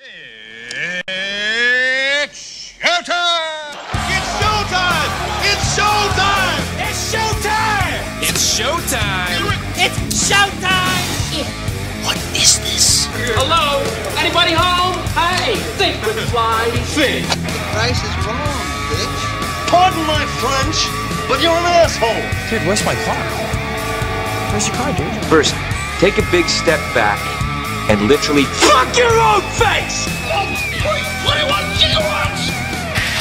It's showtime! It's showtime! It's showtime! It's showtime! It's showtime! It's showtime! What is this? Hello? Anybody home? Hey, think with fly fish. Price is wrong, bitch. Pardon my French, but you're an asshole! Dude, where's my car? Where's your car, dude? First, take a big step back and literally fuck your own face! 21 gigawatts!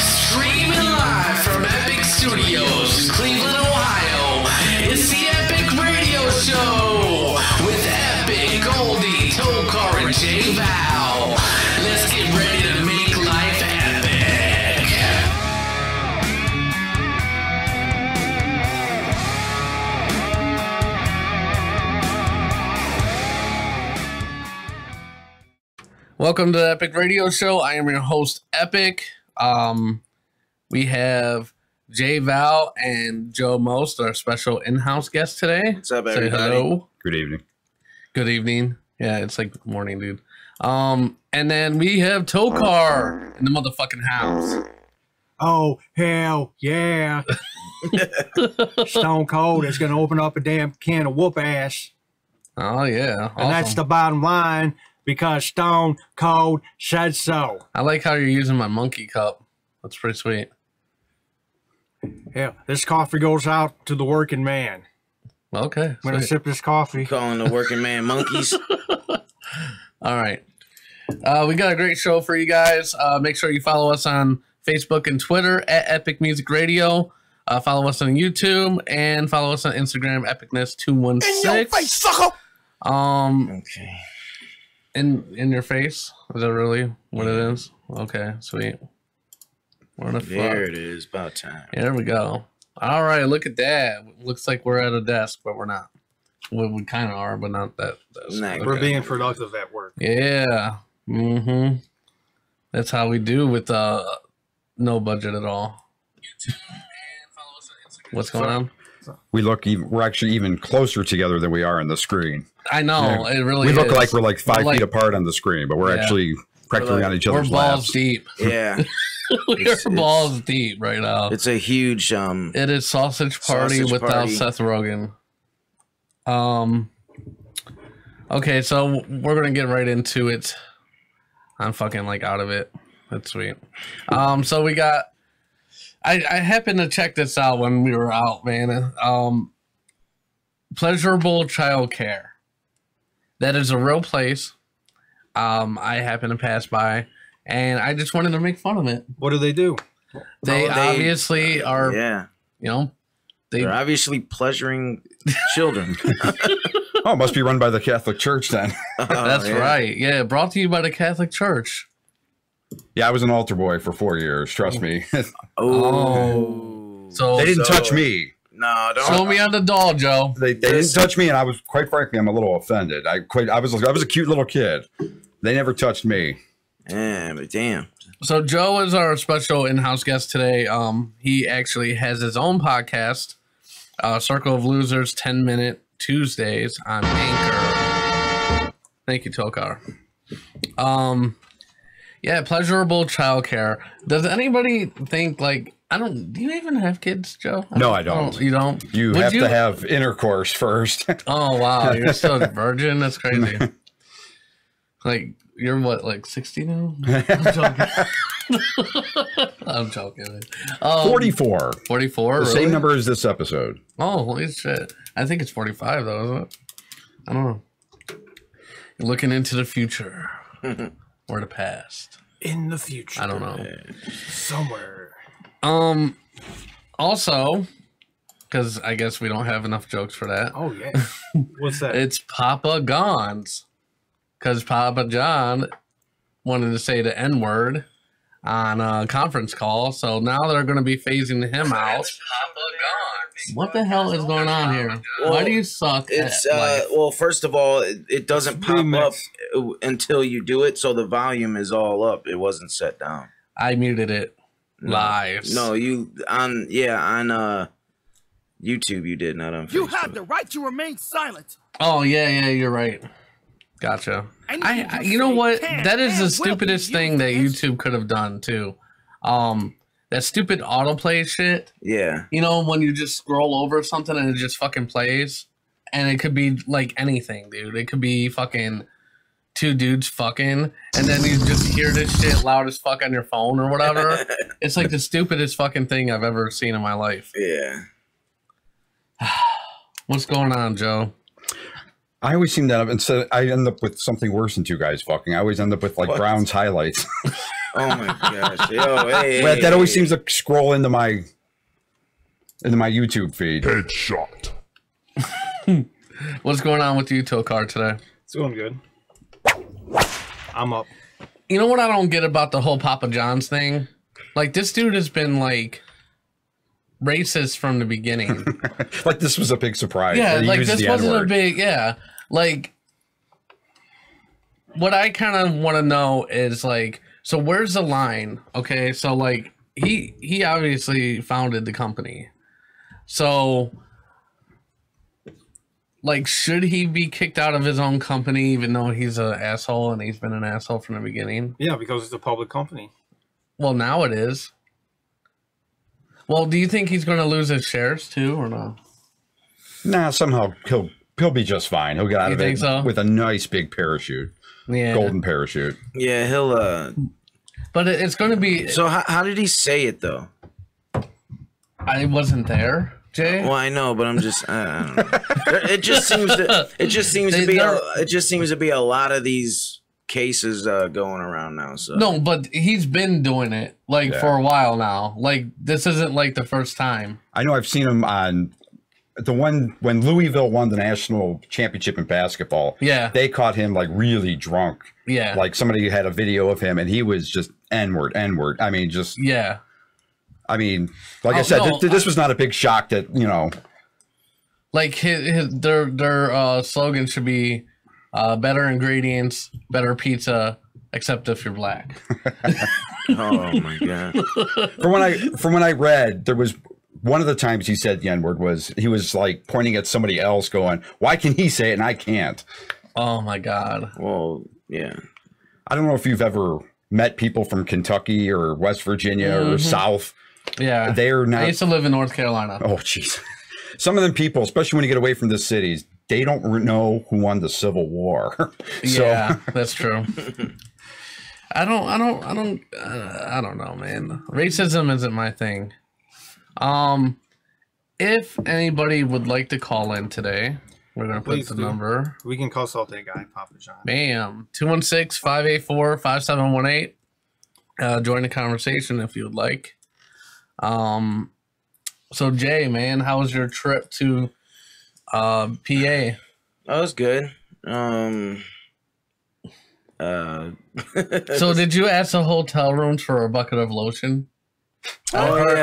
Streaming live from Epic Studios, Cleveland, Ohio. It's the Epic Radio Show with Epic, Goldie, Tokar, and J Val. Let's get ready to make life epic. Welcome to the Epic Radio Show. I am your host, Epic. We have J Val and Joe Most, our special in-house guest today. What's up, Say everybody? hello. Good evening. Good evening. Yeah, it's like morning, dude. And then we have Tokar in the motherfucking house. Oh, hell yeah. Stone Cold is going to open up a damn can of whoop ass. Oh yeah, And that's the bottom line because Stone Cold said so. I like how you're using my monkey cup. That's pretty sweet. Yeah, this coffee goes out to the working man. Okay. I'm going to sweet. sip this coffee. Calling the working man monkeys. All right. We got a great show for you guys. Make sure you follow us on Facebook and Twitter at Epic Music Radio. Follow us on YouTube and follow us on Instagram, Epicness216. In your face, sucker! Okay. In your face? Is that really what it is? Okay, sweet. Where the There fuck? it is. About time. There we go. All right, look at that. Looks like we're at a desk, but we're not. Well, we kind of are, but not that desk. Nah, We're being productive at work. Yeah. Mm-hmm. That's how we do with no budget at all. What's going on? We're actually even closer together than we are on the screen. I know, Yeah. it really We look is. like we're like 5 We're feet apart on the screen, but we're Yeah. actually practically on each We're other's balls laps. deep. Yeah. We're It's- balls deep right now. It's a huge It is Sausage Party Sausage without Party. Seth Rogen. Okay, so we're gonna get right into it. I'm fucking like out of it. That's sweet. So we got. I happened to check this out when we were out, man. Pleasurable Childcare. That is a real place. I happened to pass by, and I just wanted to make fun of it. What do they do? They Oh, they- obviously are, Yeah. you know, They're obviously pleasuring children. Oh, it must be run by the Catholic Church then. That's yeah. right. Yeah, brought to you by the Catholic Church. Yeah, I was an altar boy for 4 years. Trust me. Oh. So They didn't touch me. No, don't. show me on the doll, Joe. They didn't touch me, and I was quite frankly, I'm a little offended. I was a cute little kid. They never touched me. Yeah, but damn. So Joe is our special in-house guest today. He actually has his own podcast, Circle of Losers 10-Minute Tuesdays on Anchor. Thank you, Tokar. Yeah, pleasurable childcare. Does anybody think like do you even have kids, Joe? No, I don't. Oh, you don't? You Would have to have intercourse first. Oh wow, you're still a virgin? That's crazy. Like you're what, like 60 now? I'm joking. I'm joking. 44. 44. The really? same number as this episode. Oh, holy shit! I think it's 45 though, isn't it? I don't know. You're looking into the future or the past. In the future. I don't know. Somewhere. Also, because I guess we don't have enough jokes for that. Oh, yeah. What's that? It's Papa Gons. Because Papa John wanted to say the N-word on a conference call. So now they're going to be phasing him out. What the hell is going on here? Why do you suck It's at life? well, first of all, it doesn't pop up until you do it, so the volume is all up. It wasn't set down. I muted it live. No, you on YouTube you did, not on Facebook. You have the right to remain silent! Oh, yeah, you're right. Gotcha. You know what? That is the stupidest thing that YouTube could have done too. That stupid autoplay shit. Yeah. You know, when you just scroll over something and it just fucking plays, and it could be like anything, dude. It could be fucking two dudes fucking, and then you just hear this shit loud as fuck on your phone or whatever. It's like the stupidest fucking thing I've ever seen in my life. Yeah. What's going on, Joe? I always seem to instead I end up with something worse than two guys fucking. I always end up with like Brown's highlights. Oh my gosh! Yo, hey, that always seems to scroll into my YouTube feed. Headshot. What's going on with you, Tokar, today? It's going good. I'm up. You know what I don't get about the whole Papa John's thing? Like, this dude has been like racist from the beginning. Like this was a big surprise. Yeah, like this wasn't a big like what I kind of want to know is like, so where's the line? Okay, so like he obviously founded the company. So like, should he be kicked out of his own company even though he's an asshole and he's been an asshole from the beginning? Yeah, because it's a public company. Well, now it is. Well, do you think he's going to lose his shares too, or no? Nah, somehow he'll be just fine. He'll get out of it with a nice big parachute, golden parachute. Yeah, he'll. But it's going to be. So how did he say it though? I wasn't there, Jay. Well, I know, but I'm just. I don't know. It just seems to. It just seems to be. It just seems to be a lot of these cases going around now. So no, but he's been doing it like for a while now. Like this isn't like the first time. I know I've seen him on the one when Louisville won the national championship in basketball. Yeah, they caught him like really drunk. Yeah, like somebody had a video of him and he was just N-word. I mean, just I mean, like I said, this was not a big shock that like their slogan should be. Better ingredients, better pizza, except if you're black. Oh my god! From when I read, there was one of the times he said the N-word he was like pointing at somebody else, going, "Why can he say it and I can't?" Oh my god! Well, yeah. I don't know if you've ever met people from Kentucky or West Virginia or South. Yeah, they're not. I used to live in North Carolina. Oh, jeez. Some of them people, especially when you get away from the cities, they don't know who won the Civil War. Yeah, that's true. I don't know, man. Racism isn't my thing. If anybody would like to call in today, we're gonna put the number. We can consult that guy, Papa John. Bam, 216-584-5718. Join the conversation if you would like. So Jay, man, how was your trip to PA? That was good. So did you ask the hotel rooms for a bucket of lotion? I heard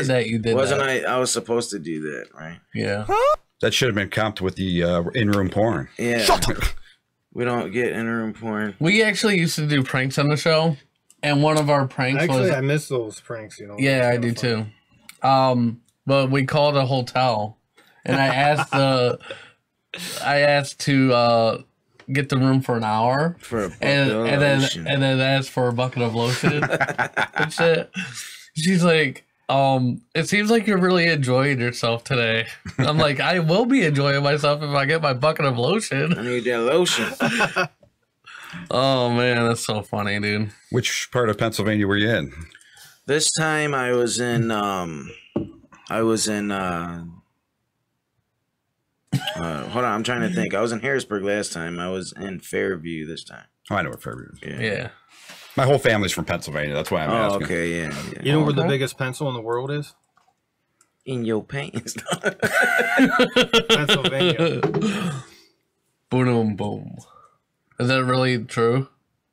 that you did. I was supposed to do that, right? Yeah. That should have been comped with the in-room porn. Yeah. Shut up. We don't get in-room porn. We actually used to do pranks on the show, and one of our pranks was. I miss those pranks. Yeah, I do too. But we called a hotel, and I asked to get the room for an hour for and then asked for a bucket of lotion and shit. She's like, it seems like you're really enjoying yourself today. I'm like, I will be enjoying myself if I get my bucket of lotion. I need that lotion. Oh man, that's so funny, dude. Which part of Pennsylvania were you in? This time I was in hold on, I'm trying to think. I was in Harrisburg last time. I was in Fairview this time. Oh, I know what Fairview is. Yeah. My whole family's from Pennsylvania. That's why I'm asking. Okay, yeah. You know where the biggest pencil in the world is? In your pants. Pennsylvania. Boom, boom. Is that really true?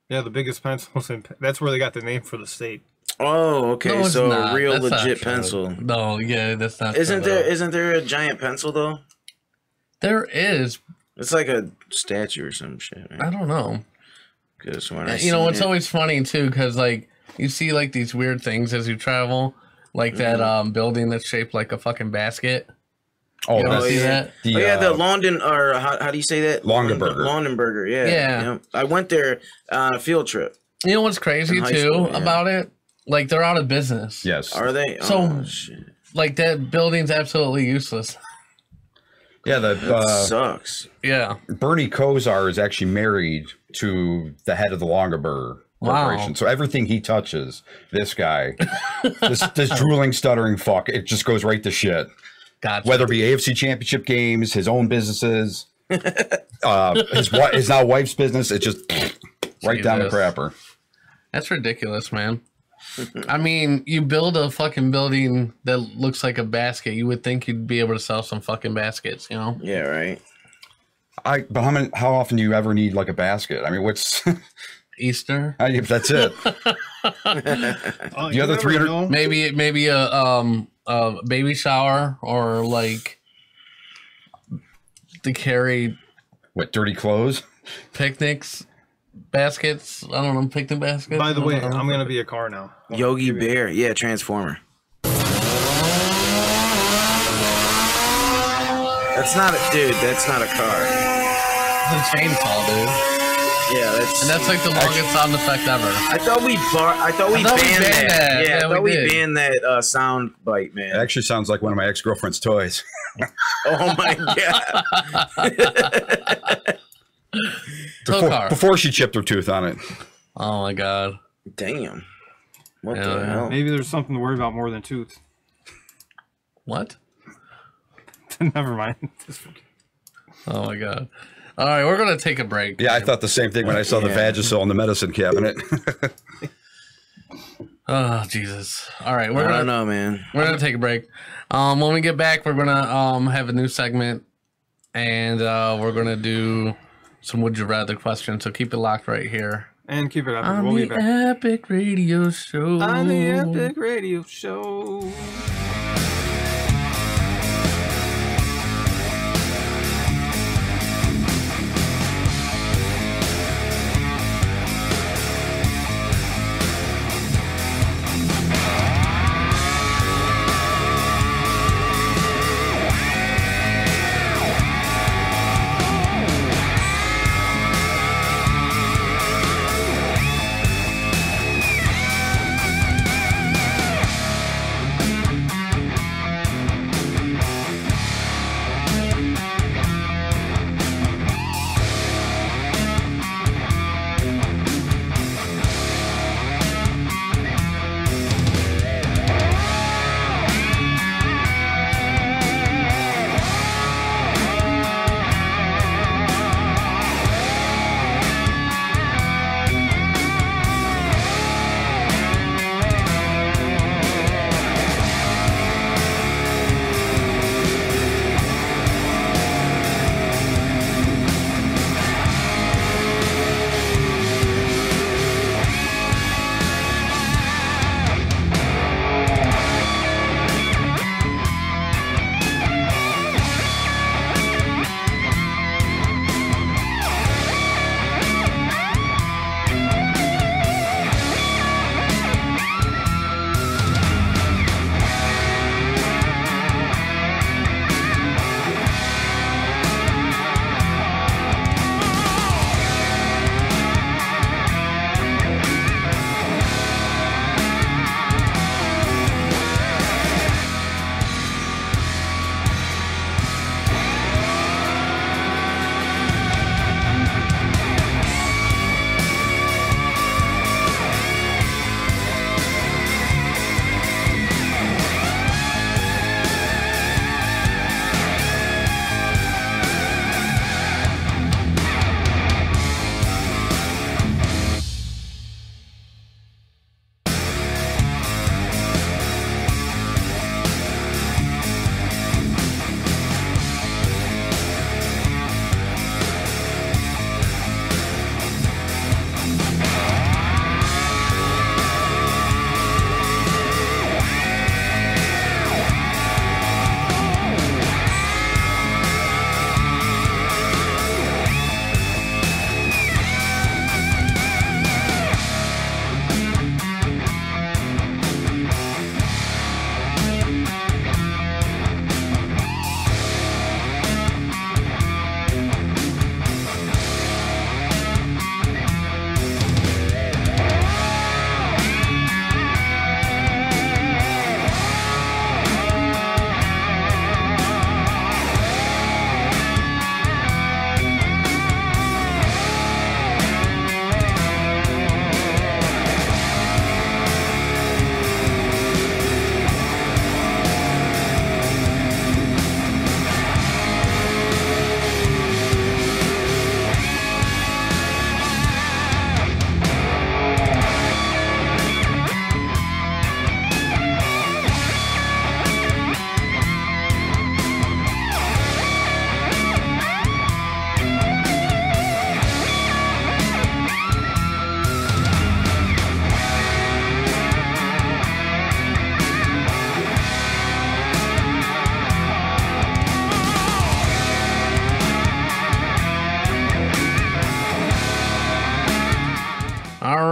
Yeah, the biggest pencils in. That's where they got the name for the state. Oh, okay. No, so not. a real That's legit pencil. No, yeah, that's not. Isn't there a giant pencil though? There is. It's like a statue or some shit. Right? I don't know. Because when it's always funny too, because like you see like these weird things as you travel, like that building that's shaped like a fucking basket. Oh, You ever that's see that? The London, or how do you say that? Londenburger. Londenburger, yeah. Yeah. I went there on a field trip. You know what's crazy In high too school, yeah. about it? Like they're out of business. Yes. Are they? So, Oh, shit. like that building's absolutely useless. Yeah, That sucks. Yeah. Bernie Kosar is actually married to the head of the Longaberger Corporation. Wow. So everything he touches, this guy, this drooling, stuttering fuck, it just goes right to shit. Gotcha. Whether it be AFC Championship games, his own businesses, his now wife's business, it just right down the Jesus. crapper. That's ridiculous, man. I mean, you build a fucking building that looks like a basket. You would think you'd be able to sell some fucking baskets, you know? Yeah, right. But how often do you ever need like a basket? I mean, what's Easter? That's it. The other 300. Maybe a baby shower, or like to carry what, dirty clothes, picnics, baskets. I don't know, picnic baskets. By the way, I'm gonna be a car now. Yogi Bear, yeah, Transformer. That's not a car. It's a chainsaw, dude. Yeah, that's like the longest sound effect ever. I thought we banned that. Yeah, I thought we banned that sound bite, man. It actually sounds like one of my ex-girlfriend's toys. Oh my god. Before she chipped her tooth on it. Oh my god. Damn. What the hell? Maybe there's something to worry about more than tooth. What? Never mind. Oh my god. All right, we're gonna take a break. Yeah, I thought the same thing when I saw the Vagisil in the medicine cabinet. Oh Jesus! All right, I don't know, man. We're gonna take a break. When we get back, we're gonna have a new segment, and we're gonna do some Would You Rather questions. So keep it locked right here. And keep it up. On We'll be the back. Epic Radio Show. On the Epic Radio Show.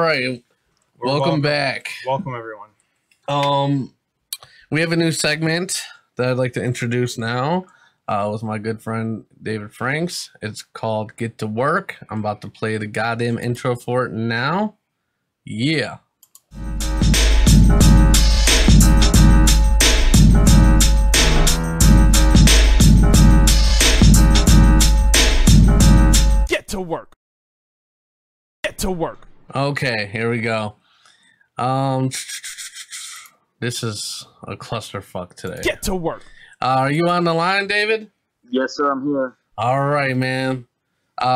right. Welcome back. Welcome, everyone. We have a new segment that I'd like to introduce now with my good friend David Franks. It's called Get to Work. I'm about to play the goddamn intro for it now. Yeah. Get to work. Get to work. Okay, here we go. This is a clusterfuck today. Get to work. Are you on the line, David? Yes, sir. I'm here. All right, man.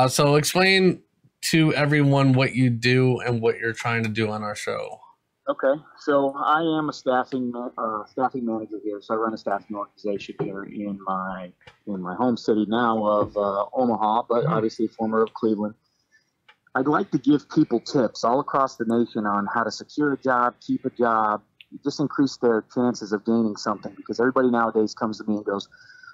So explain to everyone what you do and what you're trying to do on our show. Okay, so I am a staffing manager here. So I run a staffing organization here in my home city now of Omaha, but obviously former of Cleveland. I'd like to give people tips all across the nation on how to secure a job, keep a job, just increase their chances of gaining something, because everybody nowadays comes to me and goes,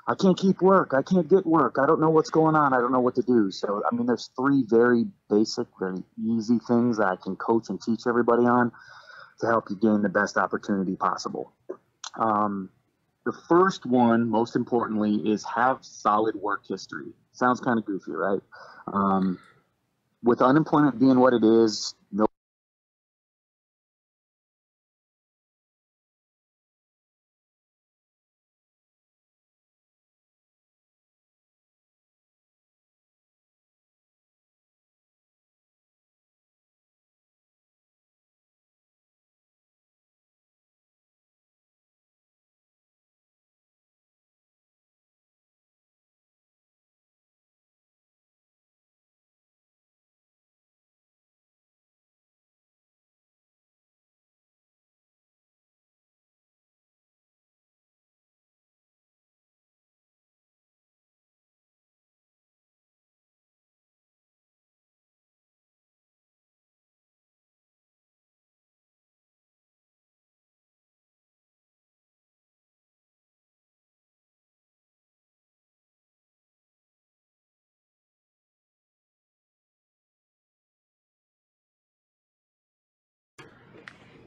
I can't keep work. I can't get work. I don't know what's going on. I don't know what to do. So, I mean, there's 3 very basic, very easy things that I can coach and teach everybody on to help you gain the best opportunity possible. The first one, most importantly, is have solid work history. Sounds kind of goofy, right? With unemployment being what it is, no.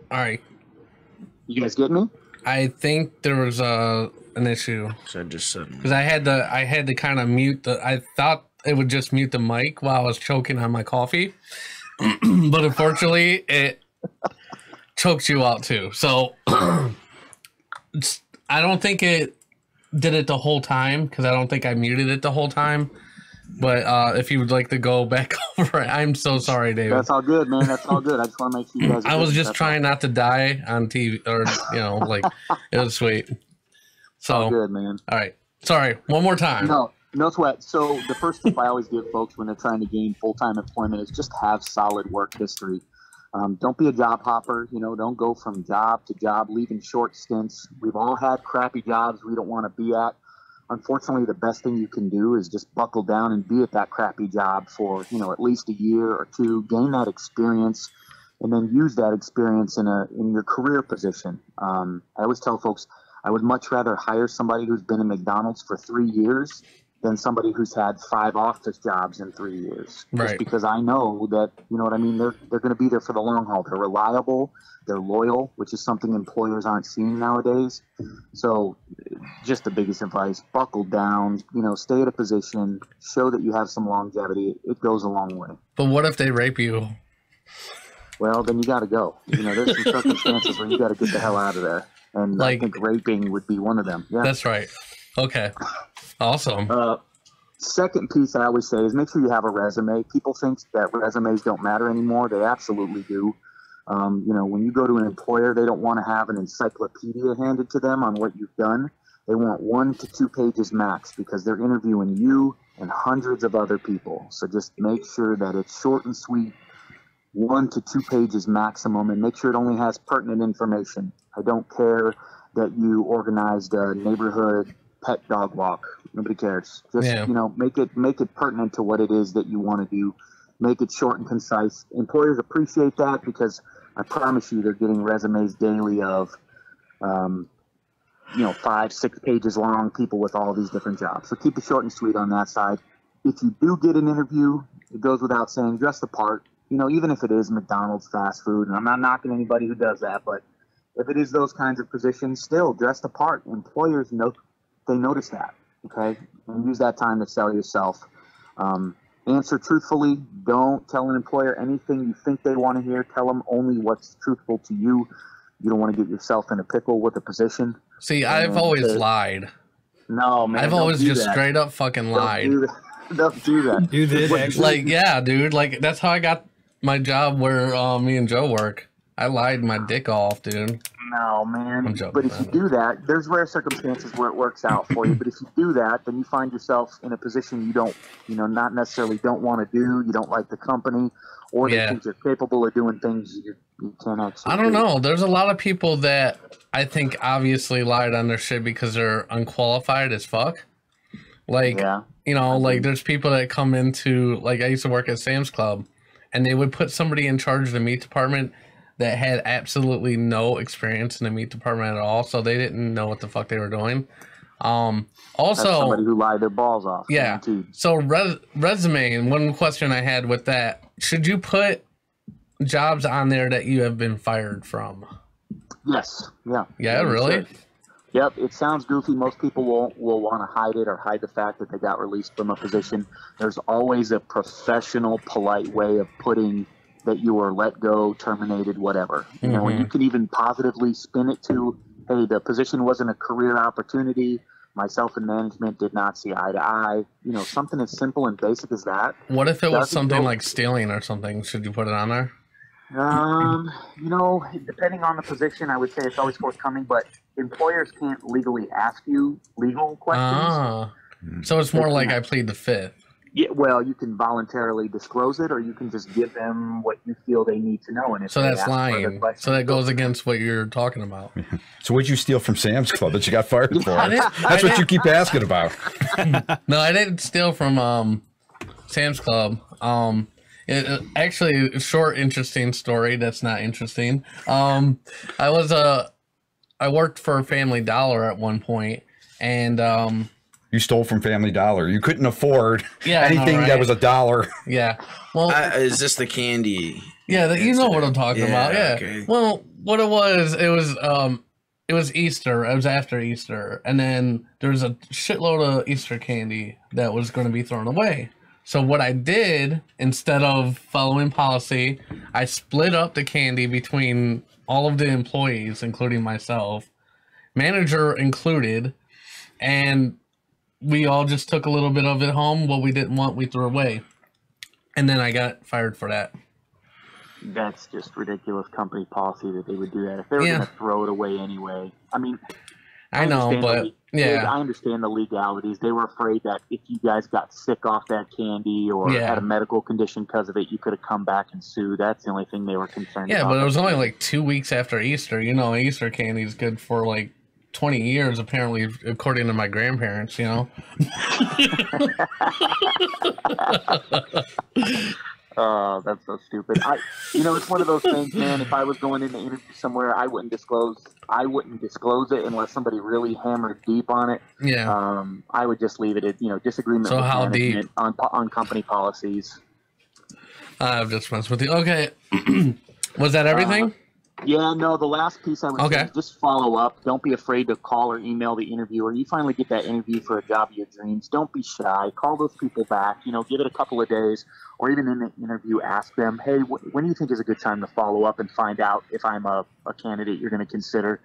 All right. You guys get me? I think there was an issue. So I just said because I had to kind of mute the. I thought it would just mute the mic while I was choking on my coffee, but unfortunately, it chokes you out too. So I don't think it did it the whole time because I don't think I muted it the whole time. But if you would like to go back over it, I'm so sorry, David. That's all good, man. That's all good. I just want to make sure you guys. I was just trying not to die on TV, or like it was sweet. So all good, man. All right, sorry. One more time. No sweat. So the first tip I always give folks when they're trying to gain full-time employment is just have solid work history. Don't be a job hopper. Don't go from job to job, leaving short stints. We've all had crappy jobs we don't want to be at. Unfortunately, the best thing you can do is just buckle down and be at that crappy job for, at least a year or 2, gain that experience, and then use that experience in your career position. I always tell folks I would much rather hire somebody who's been in McDonald's for 3 years than somebody who's had 5 office jobs in 3 years. Right. Just because I know that, what I mean, they're going to be there for the long haul. They're reliable, they're loyal, which is something employers aren't seeing nowadays. So just the biggest advice, buckle down, stay at a position, show that you have some longevity. It goes a long way. But what if they rape you? Well, then you got to go. There's some circumstances where you got to get the hell out of there. And I think raping would be one of them. Yeah. That's right. Okay. Awesome. Second piece I always say is make sure you have a resume. People think that resumes don't matter anymore. They absolutely do. When you go to an employer, they don't want to have an encyclopedia handed to them on what you've done. They want 1 to 2 pages max because they're interviewing you and hundreds of other people. So just make sure that it's short and sweet, 1 to 2 pages maximum, and make sure it only has pertinent information. I don't care that you organized a neighborhood pet dog walk. Nobody cares. Just make it pertinent to what it is that you want to do. Make it short and concise. Employers appreciate that because I promise you they're getting resumes daily of 5, 6 pages long, people with all these different jobs. So keep it short and sweet on that side. If you do get an interview, it goes without saying, dress the part. you know, even if it is McDonald's fast food, and I'm not knocking anybody who does that, but if it is those kinds of positions, still dress the part. Employers notice that, okay? And use that time to sell yourself. Answer truthfully. Don't tell an employer anything you think they want to hear. Tell them only what's truthful to you. You don't want to get yourself in a pickle with a position. See, I've always lied. No, man. I've always just straight up fucking lied. Don't do that. You did, actually. Like, yeah, dude. Like, that's how I got my job where me and Joe work. I lied my dick off, dude. No, man. I'm joking, but if you do that, there's rare circumstances where it works out for you. But if you do that, then you find yourself in a position you don't, you know, not necessarily don't want to do. You don't like the company, or they think you're capable of doing things you can't actually. I don't know. There's a lot of people that I think obviously lied on their shit because they're unqualified as fuck. Like, you know, like there's people that come into, like I used to work at Sam's Club, and they would put somebody in charge of the meat department that had absolutely no experience in the meat department at all, so they didn't know what the fuck they were doing. Also, that's somebody who lied their balls off. Yeah. Guaranteed. So resume, and one question I had with that: should you put jobs on there that you have been fired from? Yes. Yeah. Yeah. Really? Yep. It sounds goofy. Most people will want to hide it or hide the fact that they got released from a position. There's always a professional, polite way of putting that you were let go, terminated, whatever. You know, and you can even positively spin it to, hey, the position wasn't a career opportunity. Myself and management did not see eye to eye. You know, something as simple and basic as that. What if it was something like stealing or something? Should you put it on there? You know, depending on the position, I would say it's always forthcoming, but employers can't legally ask you legal questions. So it's more like I plead the fifth. Yeah, well, you can voluntarily disclose it, or you can just give them what you feel they need to know. And if so that's lying. So that goes against what you're talking about. So what'd you steal from Sam's Club that you got fired for? That's what you keep asking about. No, I didn't steal from Sam's Club. Actually, a short, interesting story. That's not interesting. I worked for Family Dollar at one point, and you stole from Family Dollar. You couldn't afford anything that was $1. Yeah. Well, is this the candy? Yeah, you know what I'm talking about. Yeah. Okay. Well, what it was Easter. It was after Easter, and then there was a shitload of Easter candy that was going to be thrown away. So what I did, instead of following policy, I split up the candy between all of the employees, including myself, manager included, and we all just took a little bit of it home. What we didn't want, we threw away. And then I got fired for that. That's just ridiculous company policy that they would do that. If they were going to throw it away anyway. I mean, I know, but I understand the legalities. They were afraid that if you guys got sick off that candy or had a medical condition because of it, you could have come back and sued. That's the only thing they were concerned about. Yeah, but it was only like 2 weeks after Easter. You know, Easter candy is good for like 20 years, apparently, according to my grandparents, you know. Oh, that's so stupid. You know, it's one of those things, man. If I was going in to interview somewhere, I wouldn't disclose it unless somebody really hammered deep on it. Yeah. I would just leave it at, you know, disagreement with management on company policies. I've just messed with you. Okay. Was that everything? Yeah, no, the last piece I would say is just follow up. Don't be afraid to call or email the interviewer. You finally get that interview for a job of your dreams. Don't be shy. Call those people back. You know, give it a couple of days, or even in the interview, ask them, hey, when do you think is a good time to follow up and find out if I'm a candidate you're going to consider?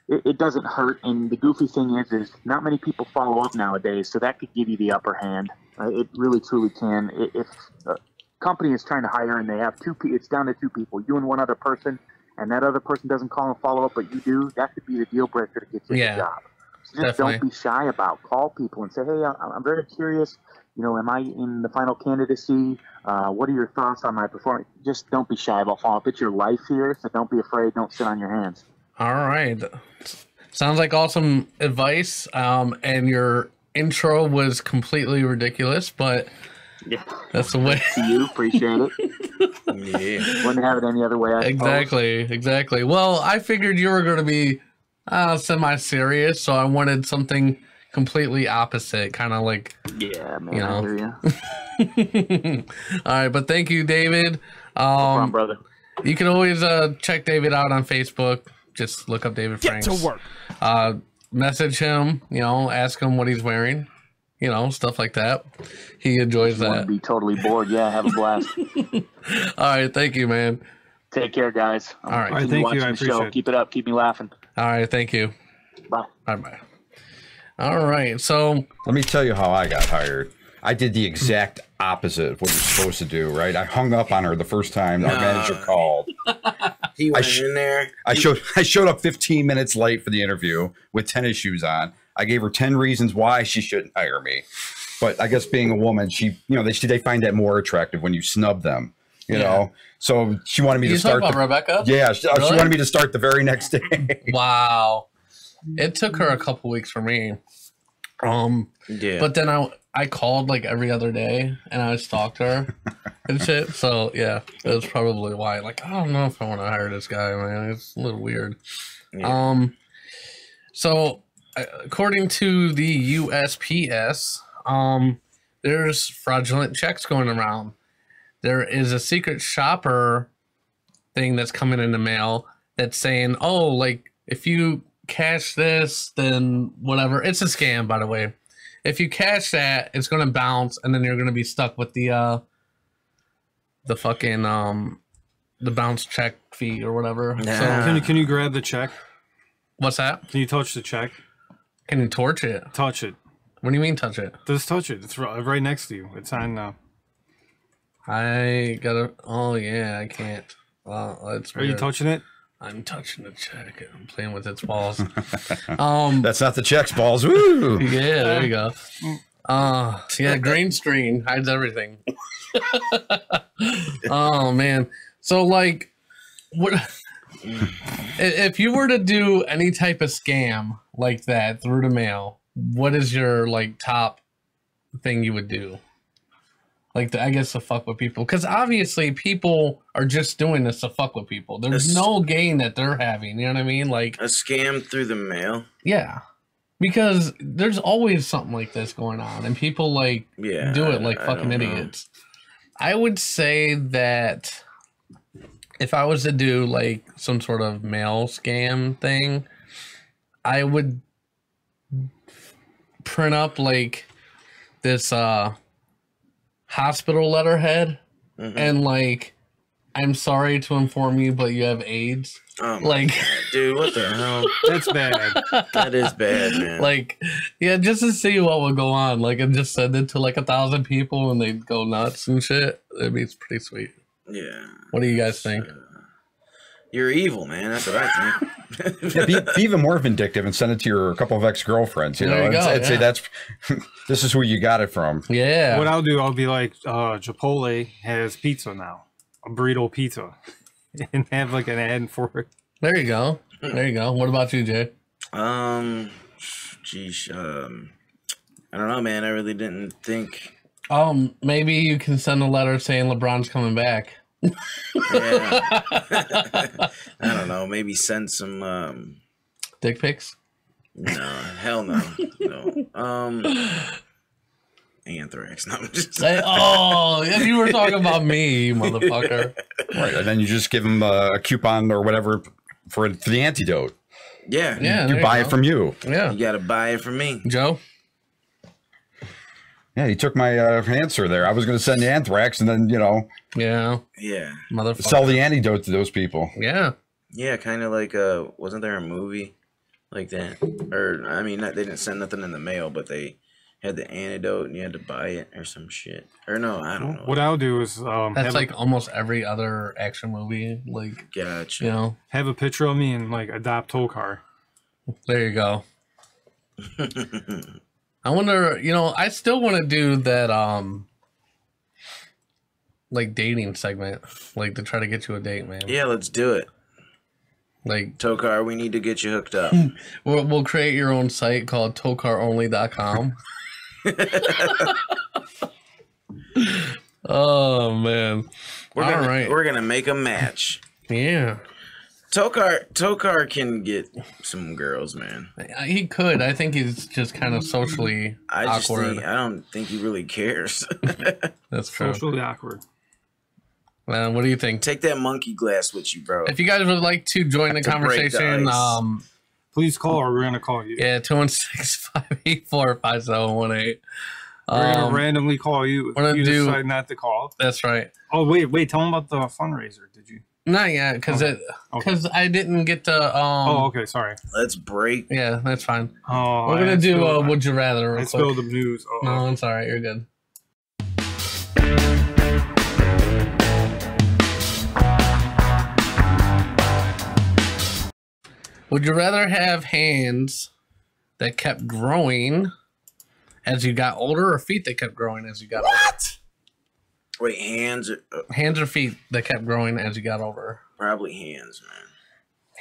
It doesn't hurt, and the goofy thing is not many people follow up nowadays, so that could give you the upper hand. It really, truly can. If a company is trying to hire and they have it's down to two people, you and one other person, and that other person doesn't call and follow up, but you do, that could be the deal breaker to get you the job. So just don't be shy about. Call people and say, hey, I'm very curious. You know, am I in the final candidacy? What are your thoughts on my performance? Just don't be shy about following up. It's your life here, so don't be afraid. Don't sit on your hands. All right. Sounds like awesome advice. And your intro was completely ridiculous, but that's the way. You appreciate it. Wouldn't have it any other way. I suppose. Well, I figured you were going to be semi-serious, so I wanted something completely opposite, kind of like, Yeah, man, you know. I hear you. All right, but thank you, David. No problem, brother. You can always check David out on Facebook. Just look up David Get Franks. to work. Message him, you know, ask him what he's wearing, you know, stuff like that. He enjoys Want to that. be totally bored? Yeah, have a blast. All right, thank you, man. Take care, guys. All right. All right, thank you. I appreciate it. Keep it up. Keep me laughing. All right, thank you. Bye. Bye-bye. All right, so Let me tell you how I got hired. I did the exact opposite of what you're supposed to do, right? I hung up on her the first time our manager called. He went in there. I showed up 15 minutes late for the interview with tennis shoes on. I gave her 10 reasons why she shouldn't hire me. But I guess being a woman, they find that more attractive when you snub them, you know? So she wanted me to start. You talking about Rebecca? Yeah, she wanted me to start the very next day. Wow. It took her a couple weeks for me. Yeah. But then I called like every other day and I stalked her and shit. So yeah, it was probably why. Like, I don't know if I want to hire this guy, man. It's a little weird. Yeah. So according to the USPS, there's fraudulent checks going around. There is a secret shopper thing that's coming in the mail that's saying, oh, like if you cash this, then whatever. It's a scam, by the way. If you cash that, it's gonna bounce, and then you're gonna be stuck with the fucking the bounce check fee or whatever. Nah. So Can you grab the check? what's that? Can you touch the check? Can you torch it? Touch it. What do you mean touch it? Just touch it. It's right next to you. It's on. I gotta. Oh yeah, I can't. Well, that's. Are you weird. touching it? I'm touching the check. I'm playing with its balls. That's not the checks balls. Woo! Yeah, there you go. Yeah, green screen hides everything. Oh man. So like, what if you were to do any type of scam like that through the mail? What is your like top thing you would do? Like, I guess to fuck with people, because obviously people are just doing this to fuck with people. There's no gain that they're having. You know what I mean? Like a scam through the mail. Yeah, because there's always something like this going on, and people like do it like fucking idiots. I would say that if I was to do like some sort of mail scam thing, I would print up like this hospital letterhead and like, I'm sorry to inform you, but you have AIDS. Oh like, God, dude, what the hell? That's bad. That is bad, man. Like, yeah, just to see what would go on. Like, and just send it to like 1,000 people and they'd go nuts and shit. It'd be pretty sweet. Yeah. What do you guys think? You're evil, man. That's what I think. Yeah, be even more vindictive and send it to your couple of ex-girlfriends. You know, There you go, I'd say yeah. that's this is who you got it from. Yeah. What I'll do, I'll be like, Chipotle has pizza now, a burrito pizza, and have like an ad for it. There you go. There you go. What about you, Jay? Geez, I don't know, man. I really didn't think. Maybe you can send a letter saying LeBron's coming back. Yeah. I don't know. Maybe send some dick pics. No, hell no. No. Anthrax. No, I'm just oh, yeah, you were talking about me, you motherfucker. Right, and then you just give them a coupon or whatever for the antidote. Yeah. Yeah. You buy it from you. Yeah. You gotta buy it from me. Joe? Yeah, he took my answer there. I was going to send the anthrax and then, Yeah. Yeah. Motherfucker. Sell the antidote to those people. Yeah. Yeah, kind of like wasn't there a movie like that? Or I mean, they didn't send nothing in the mail, but they had the antidote and you had to buy it or some shit. Or no, I don't know. What I'll do is That's like almost every other action movie. Like, gotcha. you know, have a picture of me and like adopt Tokar. there you go. I wonder, I still want to do that like dating segment, like to try to get you a date, man. Yeah, let's do it. Like Tokar, we need to get you hooked up. We'll create your own site called tokaronly.com. Oh man. We're gonna make a match. Yeah. Tokar can get some girls, man. He could. I think he's just kind of socially awkward. I don't think he really cares. That's true. Socially awkward. What do you think? Take that monkey glass with you, bro. If you guys would like to join the conversation, please call or we're going to call you. Yeah, 216-584-5718. We're going to randomly call you if you decide not to call. That's right. Oh, wait. Tell them about the fundraiser. Did you? Not yet, because I didn't get to... okay, sorry. Let's break. Yeah, that's fine. Oh, we're going to do Would You Rather. I spilled the news. Oh, no, it's all right. You're good. Would you rather have hands that kept growing as you got older, or feet that kept growing as you got older? Wait, hands or feet that kept growing as you got older? Probably hands, man.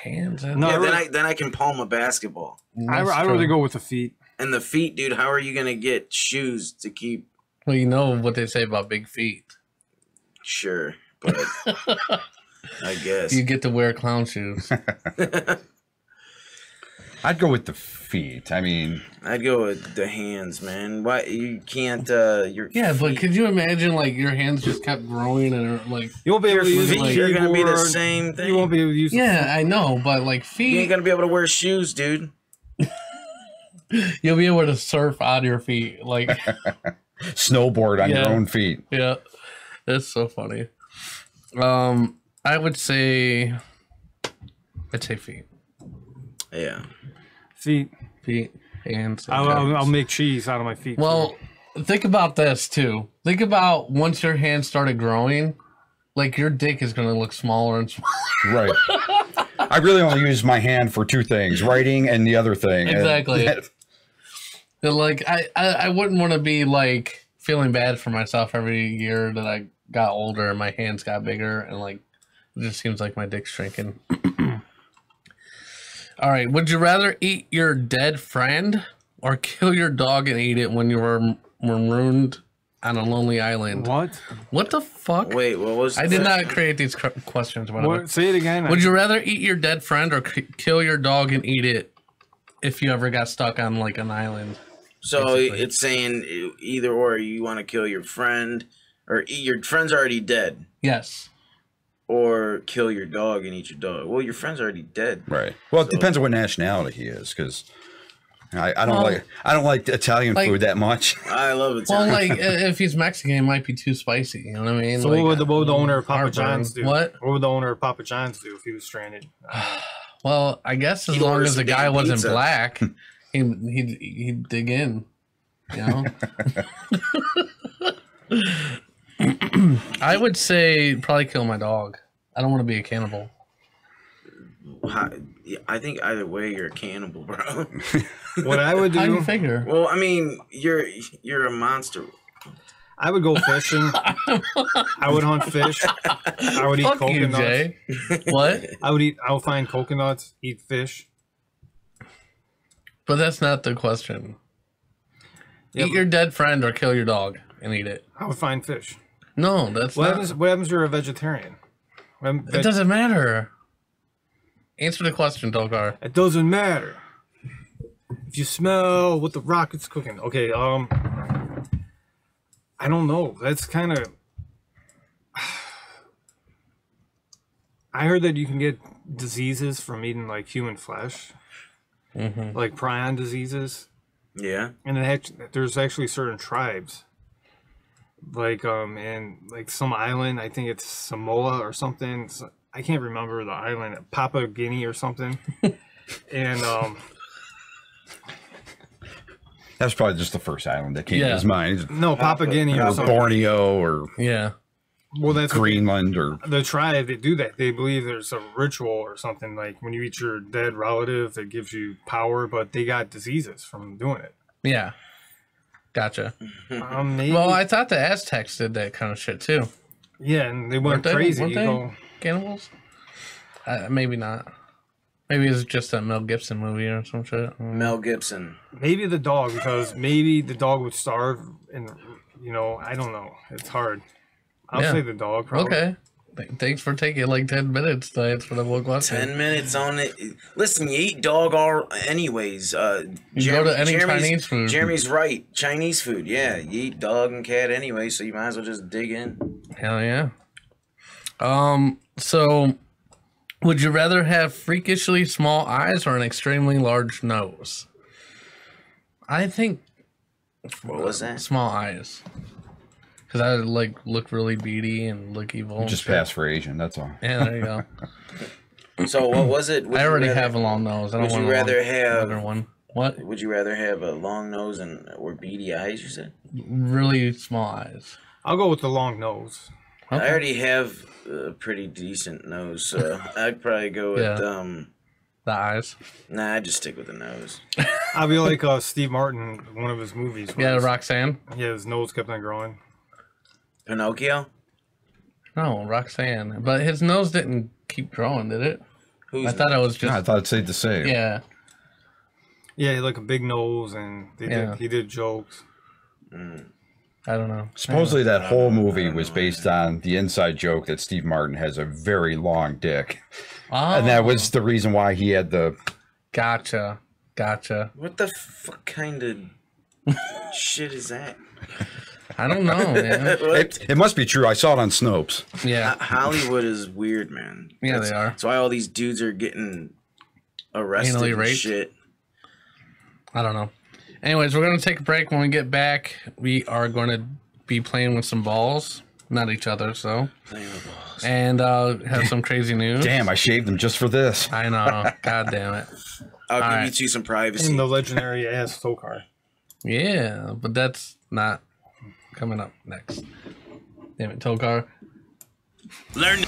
Hands? No, yeah, then I can palm a basketball. I'd rather go with the feet. And the feet, dude, how are you going to get shoes to keep... Well, you know what they say about big feet. Sure, but I guess. You get to wear clown shoes. I'd go with the feet. I mean, I'd go with the hands, man. Why you can't? But could you imagine like your hands just kept growing and like you won't be able to use feet? You're gonna be the same thing. You won't be able to use. Yeah, I know, but like feet, you ain't gonna be able to wear shoes, dude. You'll be able to surf on your feet, like snowboard on your own feet. Yeah, that's so funny. I would say, feet. Yeah. Feet, hands. I'll make cheese out of my feet. Well, think about this too. Think about once your hands started growing, like your dick is going to look smaller and smaller. Right. I really only use my hand for two things: writing and the other thing. Exactly. Like I wouldn't want to be like feeling bad for myself every year that I got older and my hands got bigger and like it just seems like my dick's shrinking. All right. Would you rather eat your dead friend or kill your dog and eat it when you were marooned on a lonely island? What? What the fuck? Wait, what was I did not create these questions. What? Say it again. Would you rather eat your dead friend or kill your dog and eat it if you ever got stuck on like an island? So basically. It's saying either or. You want to kill your friend or eat your friend's already dead. Yes. Or kill your dog and eat your dog. Well, your friend's already dead. Right. Well, it depends on what nationality he is, because I don't like Italian food that much. I love Italian. Well, like if he's Mexican, it might be too spicy. You know what I mean? So like, what would the owner of Papa John's do? What? What would the owner of Papa John's do if he was stranded? Well, I guess as long as the guy wasn't black, he'd dig in. You know. I would say probably kill my dog. I don't want to be a cannibal. I think either way you're a cannibal, bro. What I would do? How do you figure? Well, I mean, you're a monster. I would go fishing. I would hunt fish. I would eat coconuts. Jay. What? I would find coconuts, eat fish. But that's not the question. Yeah, eat your dead friend or kill your dog and eat it. I would find fish. No, that's not. What happens if you're a vegetarian? It doesn't matter. Answer the question, Dolgar. It doesn't matter. If you smell what the rocket's cooking. Okay, I don't know. That's kind of... I heard that you can get diseases from eating, like, human flesh. Mm-hmm. Like prion diseases. Yeah. And there's actually certain tribes. Like, in, like, some island, I think it's Samoa or something. I can't remember the island. Papua Guinea or something. And, That's probably just the first island that came to his mind. No, Papua Guinea or something. Borneo or well, that's Greenland or the tribe. They do that. They believe there's a ritual or something like when you eat your dead relative, it gives you power. But they got diseases from doing it. Yeah, gotcha. Maybe. Well, I thought the Aztecs did that kind of shit too. Yeah, and they went crazy. Weren't they cannibals? Maybe not. Maybe it's just a Mel Gibson movie or some shit. Mel Gibson. Maybe the dog, because maybe the dog would starve, and I don't know. It's hard. I'll say the dog. Probably. Okay. Thanks for taking like 10 minutes to answer the one question. 10 minutes on it. Listen, you eat dog all anyways. You go to any Chinese food. Jeremy's right. Chinese food, yeah. You eat dog and cat anyway, so you might as well just dig in. Hell yeah. So would you rather have freakishly small eyes or an extremely large nose? I think what was that? Small eyes. Because I like look really beady and look evil. Just pass for Asian, that's all. Yeah, there you go. So what was it? I already have a long nose. I don't want another one. What? Would you rather have a long nose or beady eyes, you said? Really small eyes. I'll go with the long nose. Okay. I already have a pretty decent nose, so I'd probably go with the eyes. Nah, I'd just stick with the nose. I'll be like Steve Martin, one of his movies. Yeah, Roxanne. Yeah, his nose kept on growing. Pinocchio? No, Roxanne. But his nose didn't keep growing, did it? I thought it was just. No, I thought it's safe to say. Yeah. Yeah, he had like a big nose, and he did jokes. I don't know. Supposedly that whole movie was based on the inside joke that Steve Martin has a very long dick. Oh. And that was the reason why he had the... Gotcha. What the fuck kind of shit is that? I don't know, man. it must be true. I saw it on Snopes. Yeah. Hollywood is weird, man. Yeah, they are. That's why all these dudes are getting arrested and shit. I don't know. Anyways, we're going to take a break. When we get back, we are going to be playing with some balls. Not each other, so. Playing with balls. And have some crazy news. Damn, I shaved them just for this. I know. God damn it. I'll give you two some privacy. And the legendary ass tow car. Yeah, but that's not coming up next. Damn it, tow car. Learn.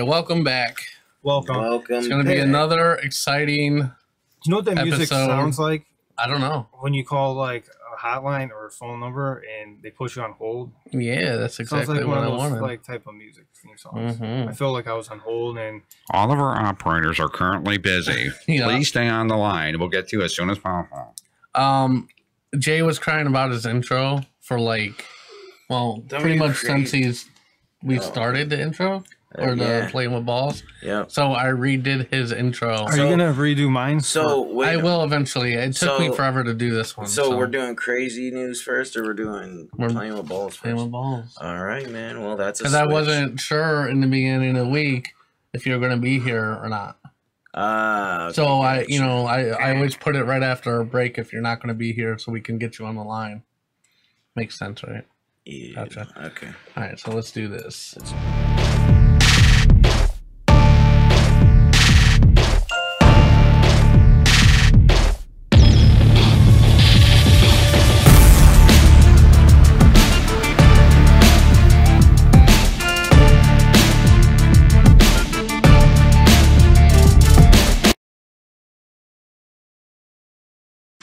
Welcome back. Welcome. It's going to be another exciting. Do you know what that music sounds like? I don't know. When you call like a hotline or a phone number and they put you on hold. Yeah, that's exactly like what one I of those, wanted. like type of music theme songs. I feel like I was on hold and all of our operators are currently busy. Yeah. Please stay on the line. We'll get to you as soon as possible. Jay was crying about his intro for like, well, pretty much since we started the intro. Or the playing with balls. Yeah. So I redid his intro. Are you gonna redo mine? So I will eventually. It took me forever to do this one. So we're doing crazy news first, or we're playing with balls first? Playing with balls. All right, man. Well, that's because I wasn't sure in the beginning of the week if you were gonna be here or not. Okay, so I always put it right after a break if you're not gonna be here, so we can get you on the line. Makes sense, right? Yeah. Gotcha. Okay. All right, so let's do this.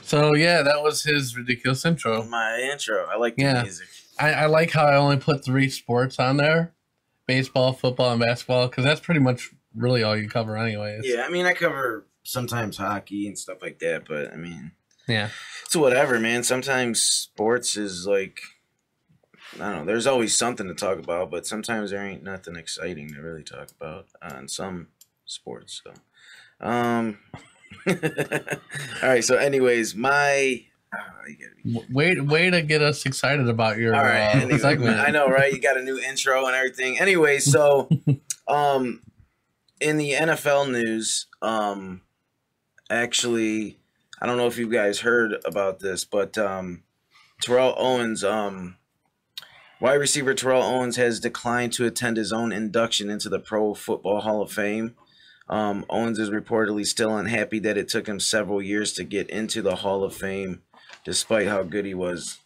So yeah, that was his ridiculous intro. My intro. I like the music. I like how I only put 3 sports on there: baseball, football, and basketball, because that's pretty much really all you cover, anyways. Yeah, I mean, I cover sometimes hockey and stuff like that, but I mean, yeah, it's whatever, man. Sometimes sports is like, I don't know. There's always something to talk about, but sometimes there ain't nothing exciting to really talk about on some sports. So, all right. So, anyways, my way to get us excited about your all right. Anyway, segment. I know, right? You got a new intro and everything. Anyway, so in the NFL news, actually, I don't know if you guys heard about this, but Terrell Owens, wide receiver Terrell Owens has declined to attend his own induction into the Pro Football Hall of Fame. Owens is reportedly still unhappy that it took him several years to get into the Hall of Fame, despite how good he was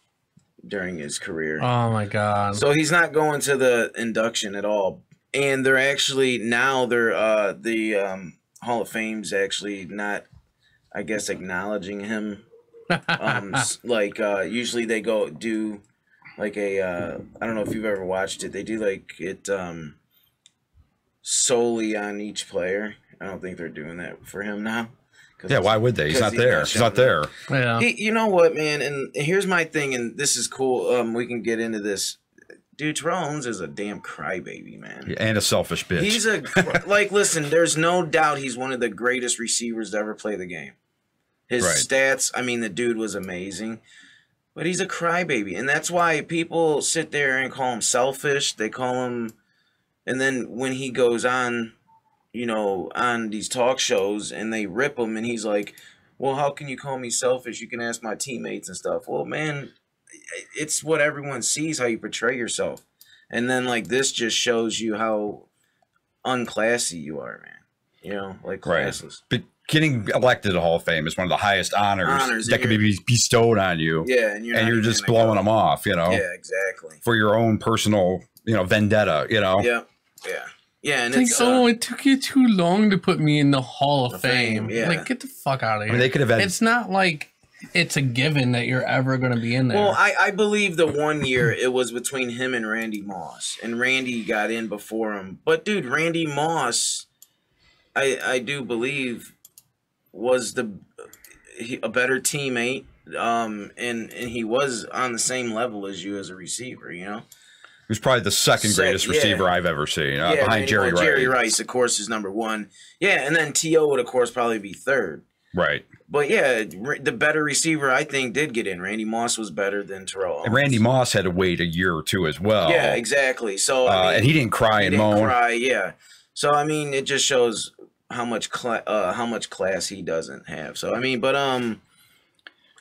during his career. Oh my God! So he's not going to the induction at all, and they're actually now the Hall of Fame's actually not, I guess, acknowledging him. Usually they go do like a I don't know if you've ever watched it. They do like it solely on each player. I don't think they're doing that for him now. Yeah, why would they? He's not there. He's not there. Yeah. You know what, man? And here's my thing, and this is cool. We can get into this. Dude, Terrell Owens is a damn crybaby, man. Yeah, and a selfish bitch. He's listen, there's no doubt he's one of the greatest receivers to ever play the game. His stats, I mean, the dude was amazing. But he's a crybaby. And that's why people sit there and call him selfish. They call him, and then when he goes on, on these talk shows and they rip him and he's like, well, how can you call me selfish? You can ask my teammates and stuff. Well, man, it's what everyone sees, how you portray yourself. And then like this just shows you how unclassy you are, man. Like classless. But getting elected to the Hall of Fame is one of the highest honors that can be bestowed on you. Yeah, and you're just blowing them off, Yeah, exactly. For your own personal, vendetta, Yeah, yeah. Yeah, and it's like, it took you too long to put me in the Hall of Fame. Yeah. Like, get the fuck out of here. I mean, they could have. It's not like it's a given that you're ever going to be in there. Well, I believe the one year it was between him and Randy Moss, and Randy got in before him. But dude, Randy Moss, I do believe, was a better teammate, and he was on the same level as you as a receiver. He was probably the second greatest receiver I've ever seen, behind Jerry Rice. Jerry Rice, of course, is number one. Yeah, and then T.O. would, of course, probably be third. Right. But, yeah, the better receiver, I think, did get in. Randy Moss was better than Terrell Owens. And Randy Moss had to wait a year or two as well. Yeah, exactly. So and he didn't cry and moan. Yeah. So, I mean, it just shows how much class he doesn't have. So, I mean, but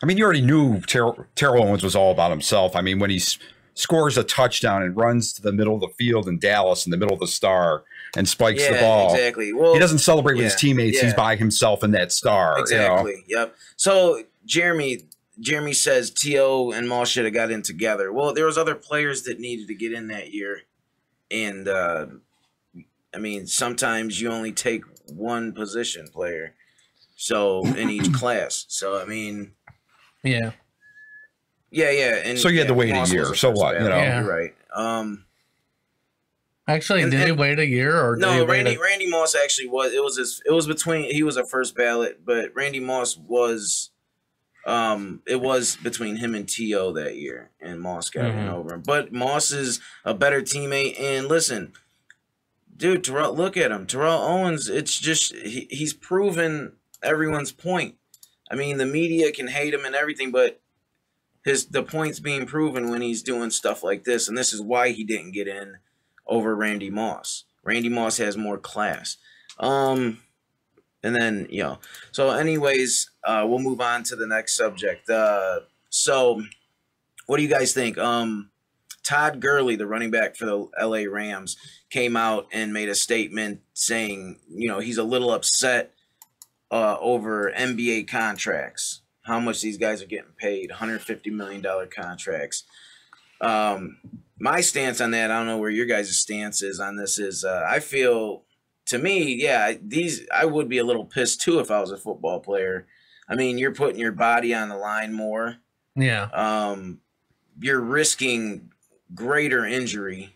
you already knew Terrell Owens was all about himself. I mean, when he's scores a touchdown and runs to the middle of the field in Dallas in the middle of the star and spikes the ball. Exactly. Well, he doesn't celebrate with his teammates. He's by himself in that star. Exactly. Yep. So Jeremy says T.O. and Moss should have got in together. Well, there was other players that needed to get in that year. And, sometimes you only take one position player. So in each class. So, yeah. Yeah, and so you had to wait Moss a year. So what? You're right. Actually, did he wait a year or no? Randy Moss actually was. It was between. He was a first ballot, but Randy Moss was. It was between him and T.O. that year, and Moss got in over him. But Moss is a better teammate. And listen, dude, look at him, Terrell Owens. It's just he's proven everyone's point. I mean, the media can hate him and everything, but the point's being proven when he's doing stuff like this, and this is why he didn't get in over Randy Moss. Randy Moss has more class. And then, so anyways, we'll move on to the next subject. So what do you guys think? Todd Gurley, the running back for the LA Rams, came out and made a statement saying, he's a little upset over NBA contracts, how much these guys are getting paid, $150 million contracts. My stance on that, I don't know where your guys' stance is on this, is I feel, to me, I would be a little pissed too if I was a football player. I mean, you're putting your body on the line more. Yeah. You're risking greater injury.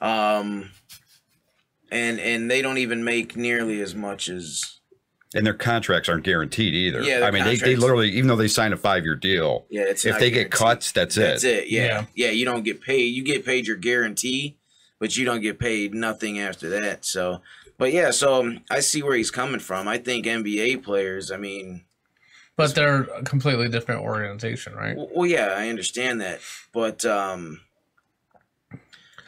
And they don't even make nearly as much as. And their contracts aren't guaranteed either. Yeah, I mean, they literally, even though they sign a 5-year deal, if they get cuts, that's it. That's it. Yeah. You don't get paid. You get paid your guarantee, but you don't get paid nothing after that. So, but yeah, so I see where he's coming from. I think NBA players, I mean. But they're a completely different organization, right? Well, yeah, I understand that. But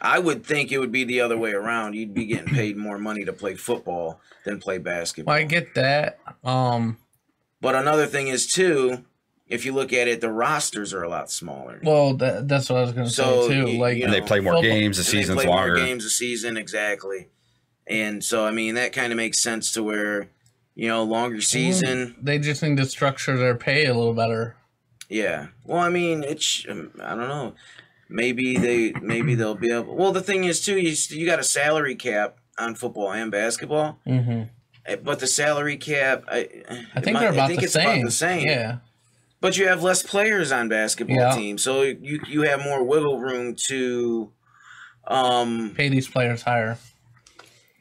I would think it would be the other way around. You'd be getting paid more money to play football than play basketball. Well, I get that. But another thing is, too, if you look at it, the rosters are a lot smaller. Well, that's what I was going to say, too. Like, and they play more games, the season's longer. More games a season, exactly. And so, I mean, that kind of makes sense to where, longer season. They just need to structure their pay a little better. Yeah. Well, I mean, I don't know. Maybe they'll be able. Well, the thing is too, you got a salary cap on football and basketball, but the salary cap, I think they're about the same. About the same. Yeah, but you have less players on basketball teams, so you have more wiggle room to pay these players higher.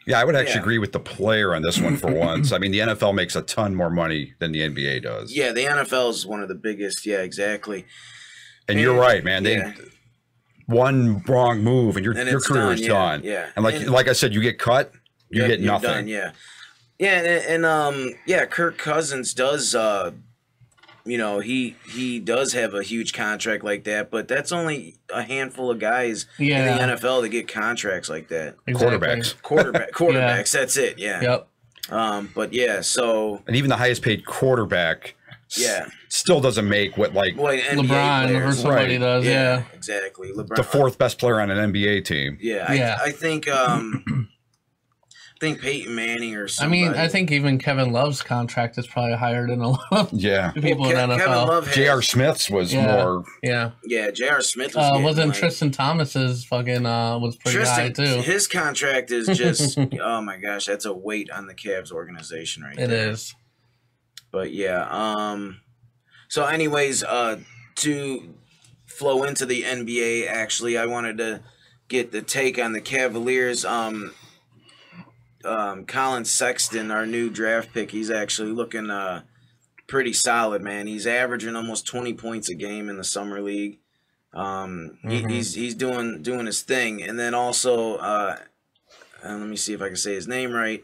Yeah, I would actually agree with the player on this one for once. I mean, the NFL makes a ton more money than the NBA does. Yeah, the NFL is one of the biggest. Yeah, exactly. And you're right, man. One wrong move and your career is done. Yeah. And like I said, you get cut, you get nothing. Done, yeah. And Kirk Cousins does he does have a huge contract like that, but that's only a handful of guys in the NFL that get contracts like that. Exactly. Quarterbacks, that's it, yeah. Yep. But yeah, so and even the highest paid quarterback still doesn't make what LeBron or somebody does. Yeah, exactly. LeBron, the fourth best player on an NBA team. I think Peyton Manning or somebody. I mean, I think even Kevin Love's contract is probably higher than a lot of people in NFL. Kevin Love J.R. Smith's was more. Yeah, J.R. Smith was wasn't Tristan Thomas's fucking was pretty high too. His contract is just oh my gosh, that's a weight on the Cavs organization right there. It is. But yeah, so anyways, to flow into the NBA, actually, I wanted to get the take on the Cavaliers. Colin Sexton, our new draft pick, he's actually looking pretty solid, man. He's averaging almost 20 points a game in the summer league. He's doing his thing, and then also, let me see if I can say his name right.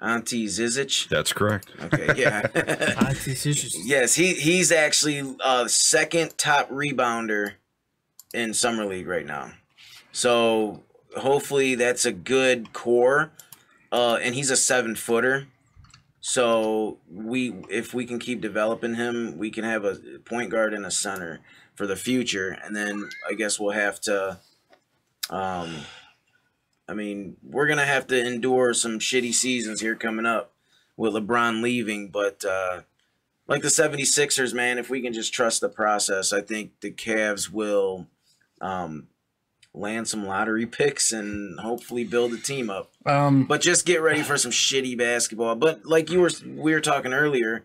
Ante Zizic. That's correct. Okay, yeah. Ante Zizic. Yes, he's actually second top rebounder in summer league right now. So hopefully that's a good core. And he's a 7-footer. So if we can keep developing him, we can have a point guard and a center for the future. And then I guess we'll have to we're going to have to endure some shitty seasons here coming up with LeBron leaving. But like the 76ers, man, if we can just trust the process, I think the Cavs will land some lottery picks and hopefully build a team up. But just get ready for some shitty basketball. But like we were talking earlier,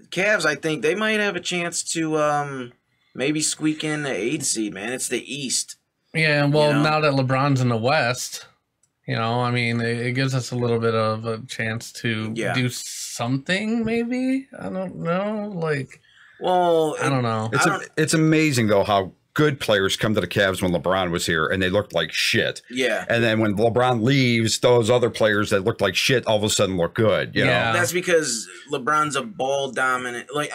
Cavs, I think they might have a chance to maybe squeak in the 8th seed, man. It's the East. Yeah, well, now that LeBron's in the West, I mean, it gives us a little bit of a chance to do something, maybe. I don't know. I don't know. It's amazing, though, how good players come to the Cavs when LeBron was here, and they looked like shit. Yeah. And then when LeBron leaves, those other players that looked like shit all of a sudden look good. You know? That's because LeBron's a ball dominant. I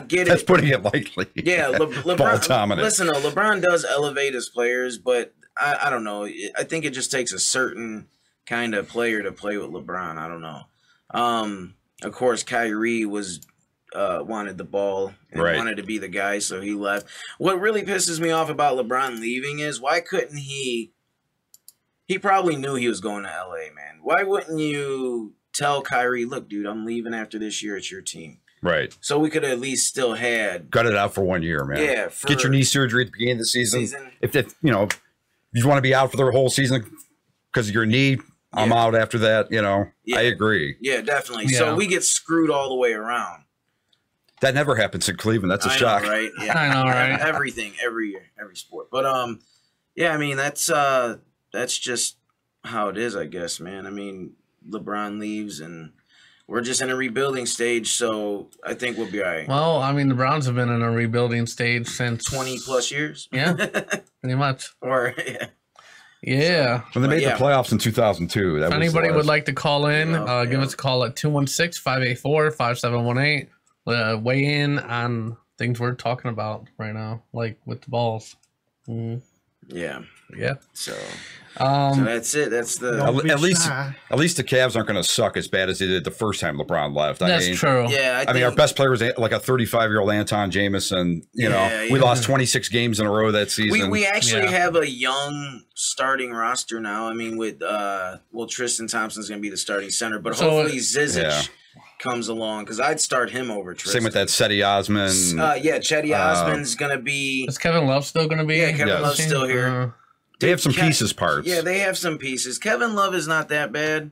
get it. That's putting it lightly. Yeah, LeBron, ball dominant. Listen, LeBron does elevate his players, but I don't know. I think it just takes a certain kind of player to play with LeBron. I don't know. Of course, Kyrie was wanted the ball and Right. wanted to be the guy, so he left. What really pisses me off about LeBron leaving is why couldn't he? He probably knew he was going to LA, man. Why wouldn't you tell Kyrie, look, dude, I'm leaving after this year. It's your team. Right. So we could have at least still had. Gut it out for 1 year, man. Yeah, Get your knee surgery at the beginning of the season. If you know, if you want to be out for the whole season because of your knee, I'm out after that. You know, I agree. Yeah, definitely. Yeah. So we get screwed all the way around. That never happens in Cleveland. That's a I shock. know, right? Yeah. I know, right? Everything, every year, every sport. But yeah, I mean that's just how it is, I guess, man. I mean, LeBron leaves and we're just in a rebuilding stage, so I think we'll be all right. Well, I mean, the Browns have been in a rebuilding stage since 20 plus years. Yeah, pretty much. Or yeah. When they made the playoffs in 2002, that If was anybody the would last- like to call in, give us a call at 216-584-5718. Weigh in on things we're talking about right now, like with the balls. Yeah. Yeah. So that's it. That's the at least the Cavs aren't going to suck as bad as they did the first time LeBron left. That's true. Yeah, I mean, our best player was like a 35-year-old Anton Jameson. You know, we lost 26 games in a row that season. We actually have a young starting roster now. I mean, with Tristan Thompson's going to be the starting center, but So, hopefully Zizic comes along because I'd start him over Tristan. Same with that Cedi Osman. Chetty Osman's going to be. Is Kevin Love still going to be? Yeah, Kevin Love's still here. They have some pieces parts. Yeah, they have some pieces. Kevin Love is not that bad.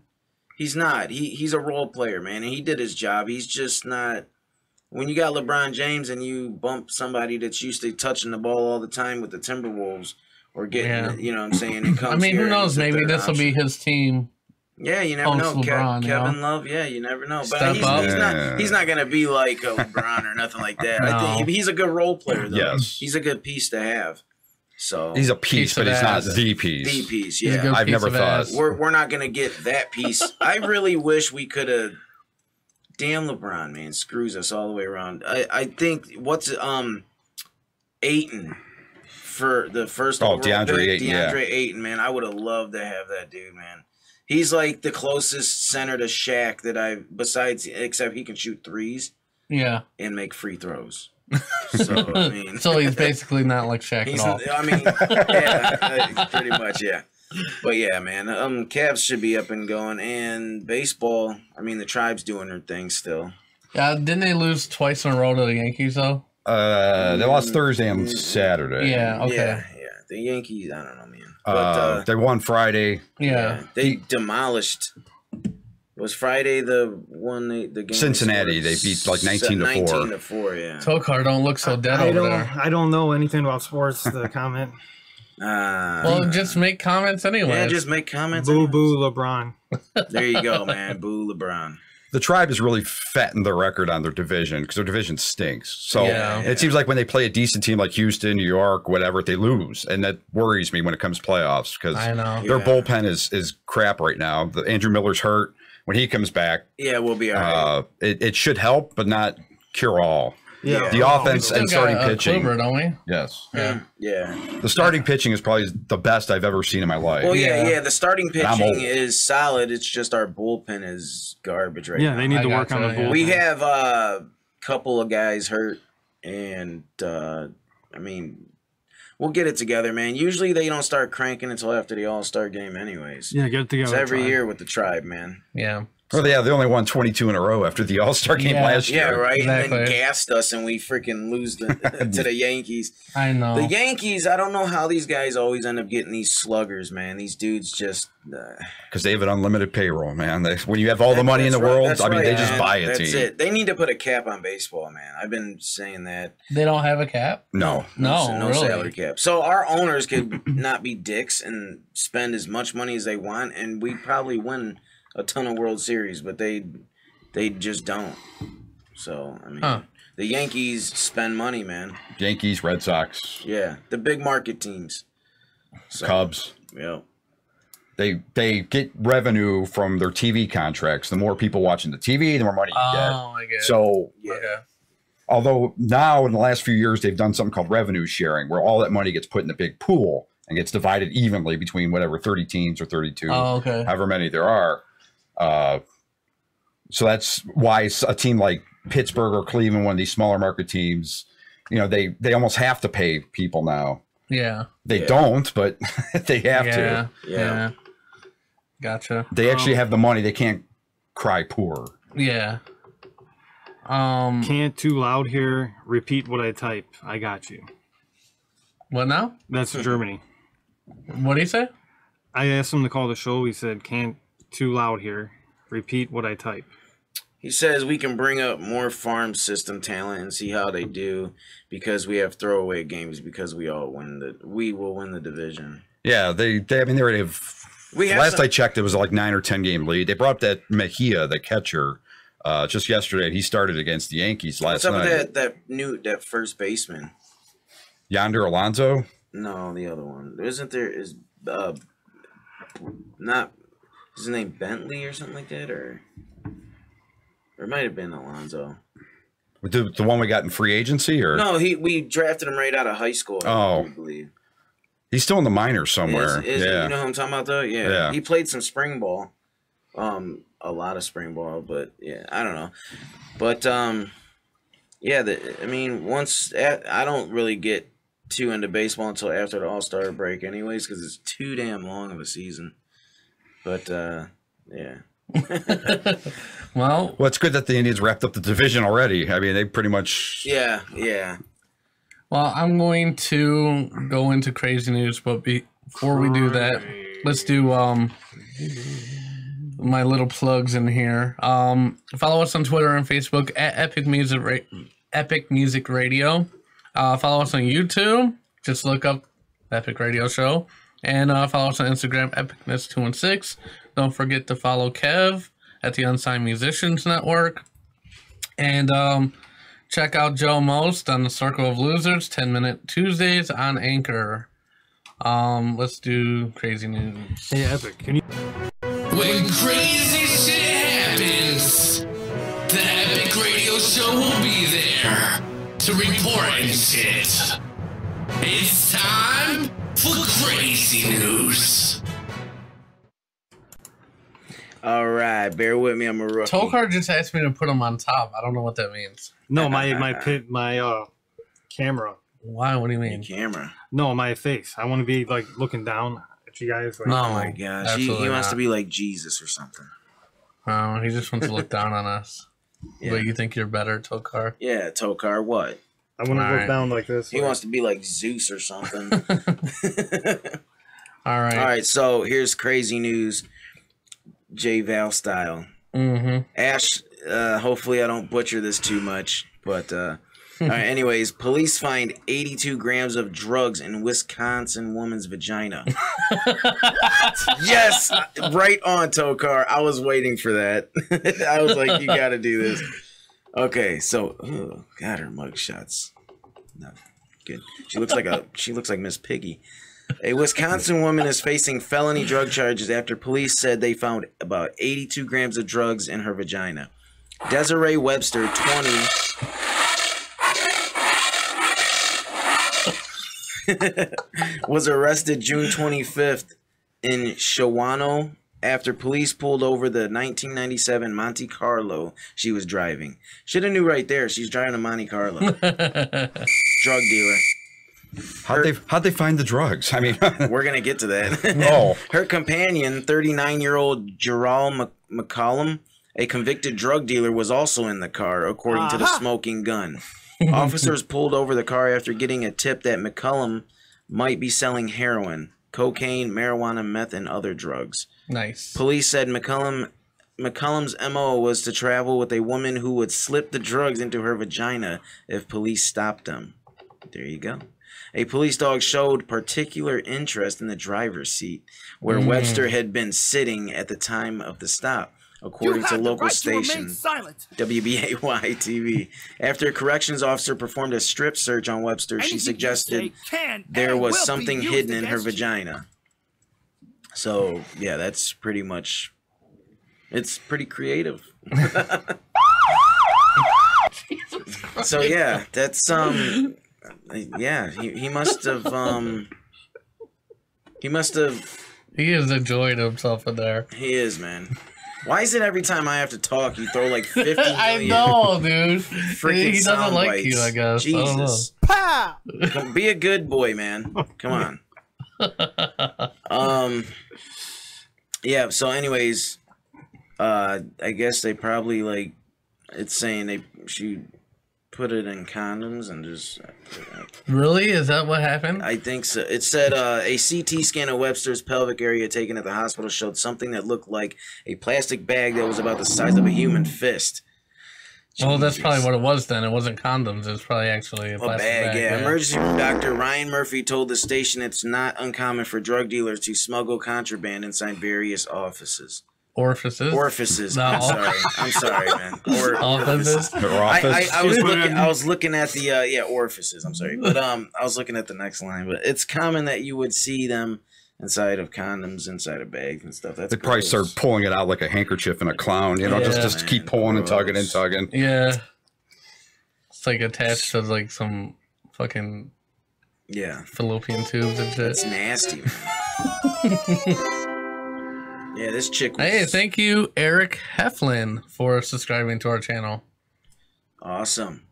He's not. He's a role player, man, and he did his job. He's just not. When you got LeBron James and you bump somebody that's used to touching the ball all the time with the Timberwolves or getting, you know what I'm saying? It comes I mean, here who and knows? he's a Maybe third this will be option. his team. Yeah, you never know. Post LeBron, Kevin Love, yeah, you never know. But Step up. he's not gonna be like a LeBron or nothing like that. I No. think he's a good role player, though. Yes. He's a good piece to have. So He's a piece, but he's not the piece. The piece, He's a yeah. good I've piece never of thought. ass. We're not gonna get that piece. I really wish we could have. Damn, LeBron, man, screws us all the way around. I think Ayton for the first overall DeAndre pick, Ayton, yeah. DeAndre Ayton, man, I would have loved to have that dude, man. He's like the closest center to Shaq that except he can shoot threes Yeah. and make free throws. So I mean, So he's basically not like Shaq at all. I mean, yeah, pretty much, yeah. But yeah, man, Cavs should be up and going, and baseball. I mean, the Tribe's doing their thing still. Yeah, didn't they lose twice in a row to the Yankees though? They lost Thursday and Saturday. Yeah. Okay. Yeah. The Yankees, I don't know, man. But they won Friday. Yeah. they demolished. It was Friday the game. Cincinnati, they beat like 19-4. 19-4, yeah. Tokar don't look so dead I over don't. there. I don't know anything about sports to comment. Well, just make comments anyway. Yeah, just make comments. Boo boo LeBron. There you go, man. Boo LeBron. The Tribe has really fattened their record on their division because their division stinks. So Yeah. it seems like when they play a decent team like Houston, New York, whatever, they lose. And that worries me when it comes to playoffs because I know. their Yeah. bullpen is crap right now. Andrew Miller's hurt. When he comes back, Yeah, we'll be all right. it should help, but not cure all. Yeah. The offense and Still got starting pitching. Kluber, don't we? Yes. Yeah. The starting pitching is probably the best I've ever seen in my life. Well, Yeah. yeah. The starting I'm old. pitching is solid. It's just our bullpen is garbage right Yeah, now. they need I to work gotcha, on the yeah. bullpen. We have a couple of guys hurt, and I mean, we'll get it together, man. Usually they don't start cranking until after the All-Star game, anyways. Yeah, get it together. It's every Tribe. year with the Tribe, man. Yeah. Well, yeah, they only won 22 in a row after the All-Star game Yeah. last Yeah, year. right. And then Exactly. gassed us, and we freaking lose to the Yankees. I know. The Yankees, I don't know how these guys always end up getting these sluggers, man. These dudes just. Because they have an unlimited payroll, man. When you have all the money in the That's right, world, that's I mean, right, they just man. buy a That's team. it. They need to put a cap on baseball, man. I've been saying that. They don't have a cap? No. No, no really. salary cap. So our owners could not be dicks and spend as much money as they want, and we probably win a ton of World Series, but they just don't. So I mean, the Yankees spend money, man. Yankees, Red Sox, Yeah, the big market teams. So, Cubs. Yeah. They get revenue from their TV contracts. The more people watching the TV, the more money you get. Oh, I get it. So, Yeah. Okay. although now in the last few years they've done something called revenue sharing, where all that money gets put in a big pool and gets divided evenly between whatever 30 teams or 32, Oh, okay. however many there are. So that's why a team like Pittsburgh or Cleveland, one of these smaller market teams, you know, they almost have to pay people now. Yeah. They don't, but they have to. Yeah. Gotcha. They actually have the money. They can't cry poor. Yeah. Can't too loud here. Repeat what I type. I got you. What now? That's Germany. What do you say? I asked him to call the show. He said, can't too loud here. Repeat what I type. He says we can bring up more farm system talent and see how they do because we have throwaway games because we will win the division. Yeah, they already have. Last I checked, it was like 9 or 10 game lead. They brought up that Mejia, the catcher, just yesterday. He started against the Yankees last night. What's up with that first baseman? Yonder Alonso? No, the other one. Isn't there not his name Bentley or something like that, or it might have been Alonso. The one we got in free agency, or no? We drafted him right out of high school. I believe he's still in the minors somewhere. Yeah, you know who I'm talking about though. Yeah, he played some spring ball, a lot of spring ball, but yeah, I don't know, but yeah. Once I don't really get too into baseball until after the All-Star break, anyways, because it's too damn long of a season. But yeah. Well, it's good that the Indians wrapped up the division already. I mean, they pretty much. Yeah. Well, I'm going to go into crazy news, but before we do that, let's do my little plugs in here. Follow us on Twitter and Facebook at Epic Music Radio. Follow us on YouTube. Just look up Epic Radio Show. And follow us on Instagram, Epicness216. Don't forget to follow Kev at the Unsigned Musicians Network. And check out Joe Most on the Circle of Losers, 10-Minute Tuesdays on Anchor. Let's do crazy news. Hey, Epic, can you... When crazy shit happens, the Epic Radio Show will be there to report and shit. It's time for crazy news. All right, bear with me. I'm a rookie. Tokar just asked me to put him on top. I don't know what that means. No, my camera. Why? What do you mean? Your camera. No, my face. I want to be like looking down at you guys. Like, no, oh my gosh, he wants to be like Jesus or something. Oh, he just wants to look down on us. Yeah. But you think you're better, Tokar? Yeah, Tokar. What? I want to look down like this. He wants to be like Zeus or something. All right. All right. So here's crazy news, J Val style. Mm-hmm. Ash. Hopefully I don't butcher this too much, but all right. Anyways, police find 82 grams of drugs in Wisconsin woman's vagina. Yes, right on, Tokar. I was waiting for that. I was like, you got to do this. Okay, so got her mugshots. Not good. She looks like Miss Piggy. A Wisconsin woman is facing felony drug charges after police said they found about 82 grams of drugs in her vagina. Desiree Webster, 20, was arrested June 25th in Shawano after police pulled over the 1997 Monte Carlo she was driving. Should have knew right there. She's driving a Monte Carlo. Drug dealer. How'd they find the drugs? I mean, we're gonna get to that. Oh, her companion, 39-year-old Gerald McCollum, a convicted drug dealer, was also in the car, according to the smoking gun. Officers pulled over the car after getting a tip that McCollum might be selling heroin, cocaine, marijuana, meth, and other drugs. Nice. Police said McCollum's MO was to travel with a woman who would slip the drugs into her vagina if police stopped them. There you go. A police dog showed particular interest in the driver's seat, where Webster had been sitting at the time of the stop, according to local station WBAY-TV. After a corrections officer performed a strip search on Webster, she suggested there was something hidden in her vagina. So, yeah, that's pretty much... It's pretty creative. So, yeah, that's... Yeah, he must have... He must have... He is enjoying himself in there. He is, man. Why is it every time I have to talk, you throw like 50 million? I know, dude. Freaking He doesn't sound like bites. you, I guess. Jesus. Pow! Be a good boy, man. Come on. Yeah, so anyways, I guess they probably like it's saying she put it in condoms and just Really? Is that what happened? I think so. It said a CT scan of Webster's pelvic area taken at the hospital showed something that looked like a plastic bag that was about the size of a human fist. Well, that's probably what it was then. It wasn't condoms. It was probably actually a plastic bag. Yeah. Emergency room doctor Ryan Murphy told the station it's not uncommon for drug dealers to smuggle contraband inside various offices. Orifices? No. I'm sorry, man. Orifices. I was looking at the orifices. I'm sorry, but I was looking at the next line. But it's common that you would see them inside of condoms, inside of bags and stuff. That's they probably start pulling it out like a handkerchief and a clown. You know, just keep pulling and tugging and tugging. Yeah, it's like attached to like some fucking fallopian tubes and shit. It's nasty, man. Yeah, this chick was... Hey, thank you, Eric Heflin, for subscribing to our channel. Awesome.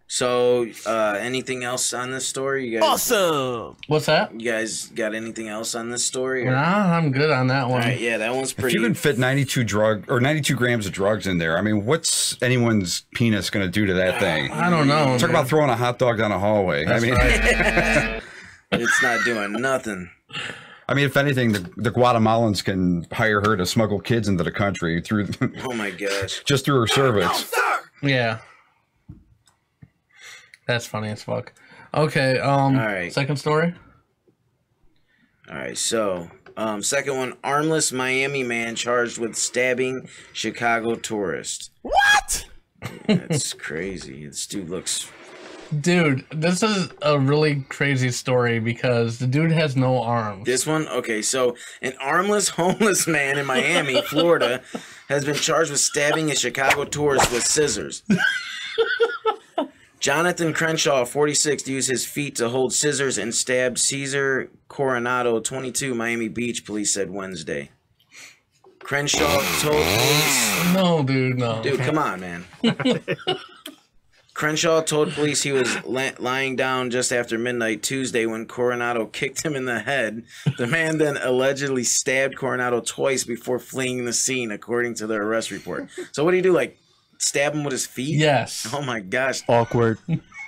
So, anything else on this story? You guys, awesome. What's that? You guys got anything else on this story? Nah, I'm good on that one. All right, yeah, that one's pretty... If you can fit 92 grams of drugs in there, I mean, what's anyone's penis going to do to that thing? I don't know. Talk about throwing a hot dog down a hallway. That's right. It's not doing nothing. I mean, if anything, the Guatemalans can hire her to smuggle kids into the country through. Oh my gosh! Just through her cervix. Yeah, that's funny as fuck. Okay. All right. Second story. All right. So, second one: armless Miami man charged with stabbing Chicago tourist. What? That's crazy. This dude looks. Dude, this is a really crazy story because the dude has no arms. This one? Okay, so an armless homeless man in Miami, Florida, has been charged with stabbing a Chicago tourist with scissors. Jonathan Crenshaw, 46, used his feet to hold scissors and stabbed Cesar Coronado, 22, Miami Beach, police said Wednesday. Crenshaw told police... No, dude, no. Dude, come on, man. Crenshaw told police he was lying down just after midnight Tuesday when Coronado kicked him in the head. The man then allegedly stabbed Coronado twice before fleeing the scene, according to the arrest report. So what do you do, like stab him with his feet? Yes. Oh my gosh. Awkward.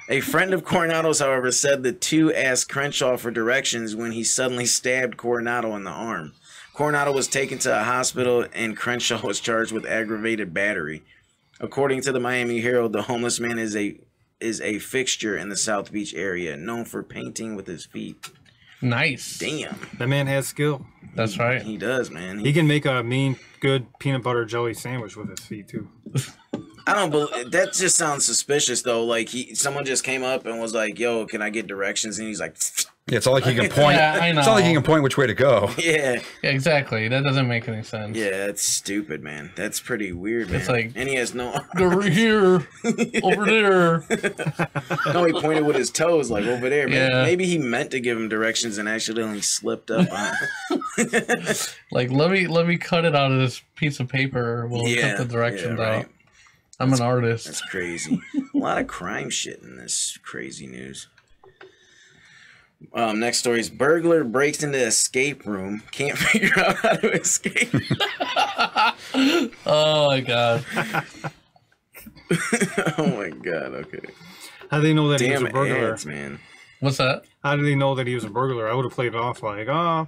A friend of Coronado's, however, said the two asked Crenshaw for directions when he suddenly stabbed Coronado in the arm. Coronado was taken to a hospital and Crenshaw was charged with aggravated battery. According to the Miami Herald, the homeless man is a fixture in the South Beach area, known for painting with his feet. Nice. Damn. That man has skill. That's right. He does, man. He can make a mean, good peanut butter jelly sandwich with his feet too. I don't believe that. Just sounds suspicious though. Like someone just came up and was like, "Yo, can I get directions?" And he's like, Yeah, it's all like he can point. Yeah, I know. It's all like he can point which way to go. Yeah. Exactly. That doesn't make any sense. Yeah, it's stupid, man. That's pretty weird, man. It's like, and he has no over here, over there. No, he pointed with his toes, like over there. Man. Yeah. Maybe he meant to give him directions and accidentally slipped up on it. Like, let me cut it out of this piece of paper. We'll cut the directions out. I'm an artist. That's crazy. A lot of crime shit in this crazy news. Next story is burglar breaks into escape room. Can't figure out how to escape. Oh my god. Oh my god. Okay. How do they know that he Damn was a burglar? ads, man. What's that? How do they know that he was a burglar? I would have played it off like, oh,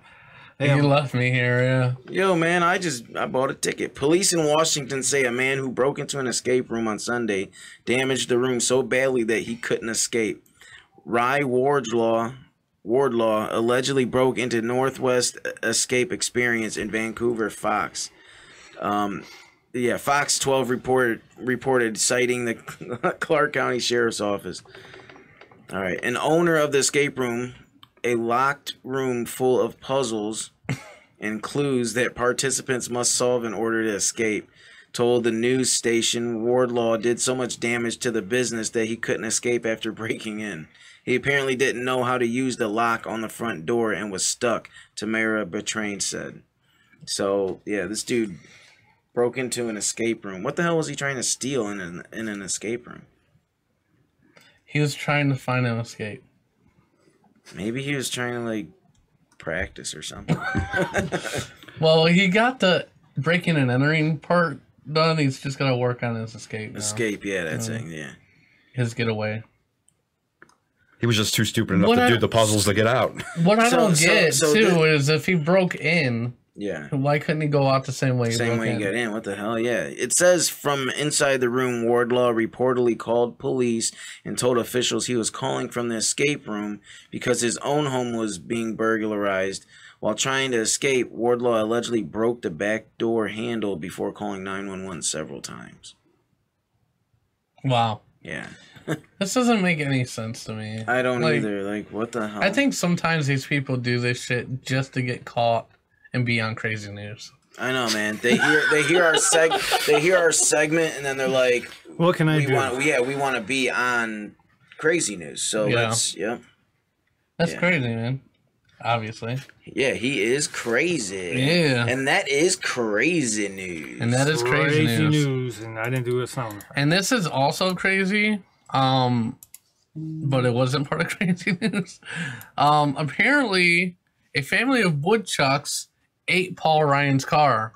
hey, He left me here, yeah. Yo, man, I bought a ticket. Police in Washington say a man who broke into an escape room on Sunday damaged the room so badly that he couldn't escape. Rye Wardlaw allegedly broke into Northwest Escape Experience in Vancouver, Fox. Fox 12 reported citing the Clark County Sheriff's Office. All right, an owner of the escape room, a locked room full of puzzles and clues that participants must solve in order to escape, told the news station Wardlaw did so much damage to the business that he couldn't escape after breaking in. He apparently didn't know how to use the lock on the front door and was stuck, Tamara Bertrain said. So, yeah, this dude broke into an escape room. What the hell was he trying to steal in an escape room? He was trying to find an escape. Maybe he was trying to like practice or something. Well, he got the breaking and entering part done. He's just got to work on his escape now. Escape, yeah, that's it, yeah. His getaway. He was just too stupid enough to do the puzzles to get out. What I don't get, too, is if he broke in, yeah, why couldn't he go out the same way he Same way you got in. What the hell? Yeah. It says from inside the room, Wardlaw reportedly called police and told officials he was calling from the escape room because his own home was being burglarized. While trying to escape, Wardlaw allegedly broke the back door handle before calling 911 several times. Wow. Yeah. This doesn't make any sense to me. I don't either. Like, what the hell? I think sometimes these people do this shit just to get caught and be on crazy news. I know, man. They hear our segment, and then they're like, "What can I do?" We want to be on crazy news. So That's crazy, man. Obviously. Yeah, he is crazy. Yeah. And that is crazy news. And that is crazy news. And I didn't do a sound. And this is also crazy. But it wasn't part of crazy news. Apparently, a family of woodchucks ate Paul Ryan's car.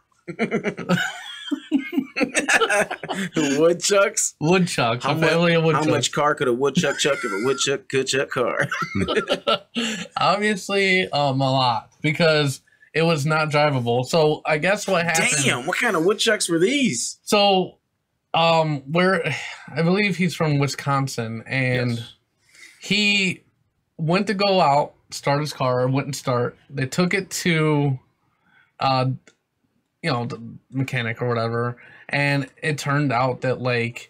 Woodchucks? Woodchucks. A family of woodchucks. How much car could a woodchuck chuck if a woodchuck could chuck car? Obviously, a lot. Because it was not drivable. So, I guess what happened... Damn, what kind of woodchucks were these? So... I believe he's from Wisconsin, and he went to go out, start his car, wouldn't start. They took it to, the mechanic or whatever, and it turned out that like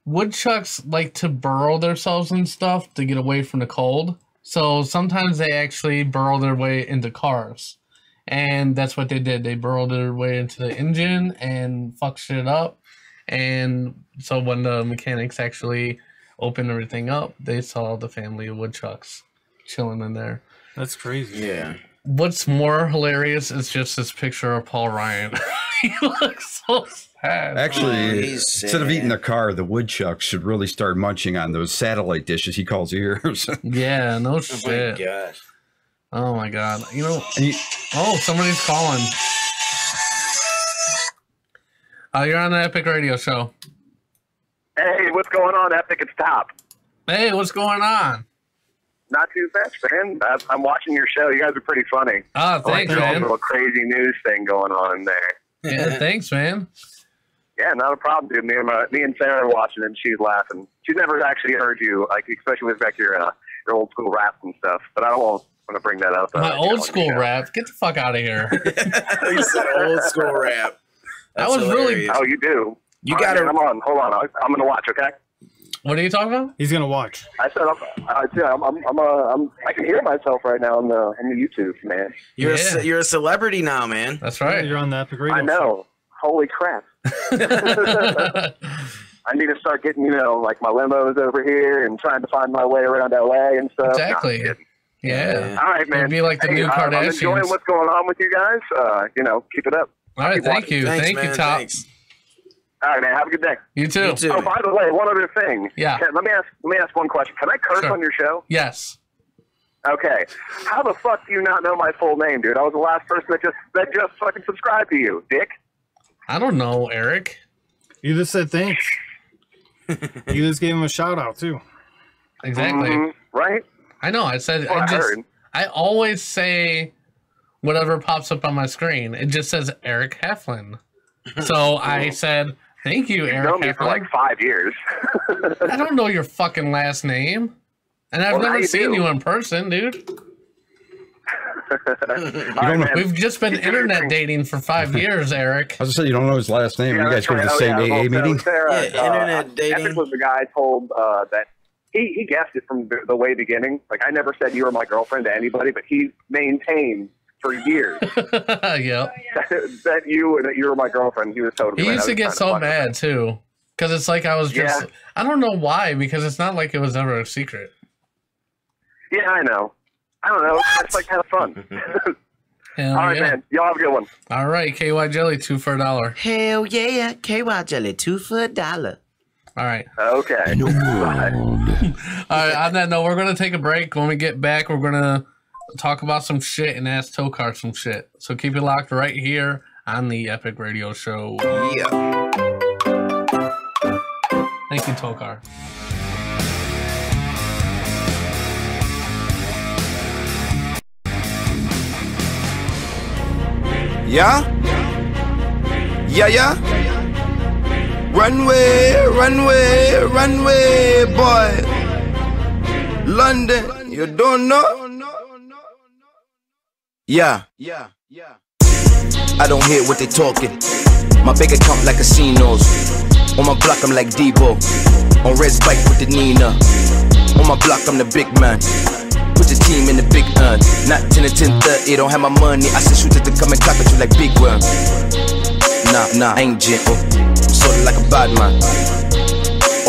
woodchucks like to burrow themselves and stuff to get away from the cold. So sometimes they actually burrow their way into cars, and that's what they did. They burrowed their way into the engine and fucked shit up. And so when the mechanics actually opened everything up, they saw the family of woodchucks chilling in there. That's crazy. Yeah. What's more hilarious is just this picture of Paul Ryan. He looks so sad. Actually, instead of eating the car, the woodchucks should really start munching on those satellite dishes he calls ears. Yeah, no shit. Oh my gosh. Oh my god. Somebody's calling. You're on the Epic Radio Show. Hey, what's going on, Epic? It's Top. Hey, what's going on? Not too much, man. I'm watching your show. You guys are pretty funny. Oh, thanks, man. Little crazy news thing going on in there. Yeah, thanks, man. Yeah, not a problem, dude. Me and Sarah are watching, and she's laughing. She's never actually heard you, like especially with like your old school rap and stuff. But I don't want to bring that up. My old school rap. Get the fuck out of here. You said old school rap. That was hilarious. Oh, you do. You got to. Come on, hold on. I'm gonna watch. Okay. What are you talking about? He's gonna watch. I said I can hear myself right now on the YouTube, man. You're a celebrity now, man. That's right. You're on the Epic Radio. I know. Holy crap. I need to start getting like my limos over here and trying to find my way around LA and stuff. Exactly. Yeah. All right, man. It'd be like the new Kardashians. I'm enjoying what's going on with you guys. Keep it up. All right, thank you. Thank you, Top. Thanks. All right, man. Have a good day. You too. You too. Oh, by the way, one other thing. Yeah. Let me ask one question. Can I curse on your show? Yes. Okay. How the fuck do you not know my full name, dude? I was the last person that just fucking subscribed to you, dick. I don't know, Eric. You just said thanks. You just gave him a shout out too. Exactly. Right? I know. I said Well, I always say whatever pops up on my screen. It just says Eric Heflin. So I said, thank you, Eric Heflin. You've known me for like 5 years. I don't know your fucking last name. And I've never seen you in person, dude. We've just been internet dating for 5 years, Eric. I was going to say, you don't know his last name. You guys go to the same AA meeting? Internet dating. Epic was the guy I told that he guessed it from the way beginning. Like, I never said you were my girlfriend to anybody, but he maintained for years that you were my girlfriend. He was totally. He used to get so mad too, because it's like I was just. I don't know why, because it's not like it was ever a secret. Yeah, I know. I don't know. It's like kind of fun. Hell All right, yeah. man. Y'all have a good one. All right, KY Jelly, 2 for $1. Hell yeah, KY Jelly, 2 for $1. All right. Okay. Bye. All right, on that note, we're going to take a break. When we get back, we're going to talk about some shit and ask Tokar some shit. So keep it locked right here on the Epic Radio Show. Yeah. Thank you, Tokar. Yeah? Yeah. Runway, runway, runway, boy. London, you don't know? Yeah. I don't hear what they talking. My bank account like casinos. On my block, I'm like Debo. On Red's bike with the Nina. On my block, I'm the big man. Put the team in the big earn. Not 10 to 10:30, don't have my money. I send shooters to come and clap at you like Big Worm. Nah, I ain't gentle. I'm sorta like a bad man.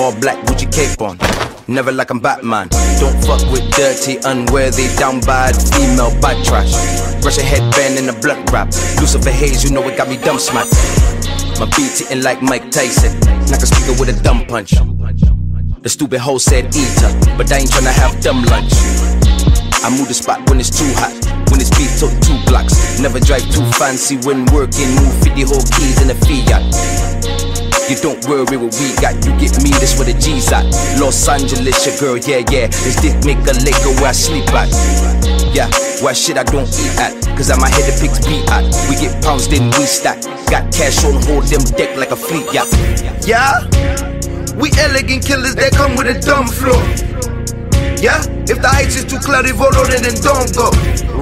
All black Gucci cape on. Never like I'm Batman. Don't fuck with dirty, unworthy, down bad, female, bad trash. Russian headband in the blunt wrap. Lucifer Hayes, you know it got me dumb smacked. My beat hitting like Mike Tyson. Knock a speaker with a dumb punch. The stupid hoe said eater, but I ain't tryna have dumb lunch. I move the spot when it's too hot. When it's beef, took 2 blocks. Never drive too fancy when working. Move 50 whole keys in a Fiat. You don't worry what we got. You get me, this where the G's at. Los Angeles, your girl, yeah. This dick make a liquor where I sleep at. Yeah, why shit I don't eat at? Cause I'm head the pigs beat at. We get pounds, then we stack. Got cash on hold, them deck like a fleet yacht. Yeah, we elegant killers that come with a dumb flow. Yeah, if the heights is too cloudy, vote on it and don't go.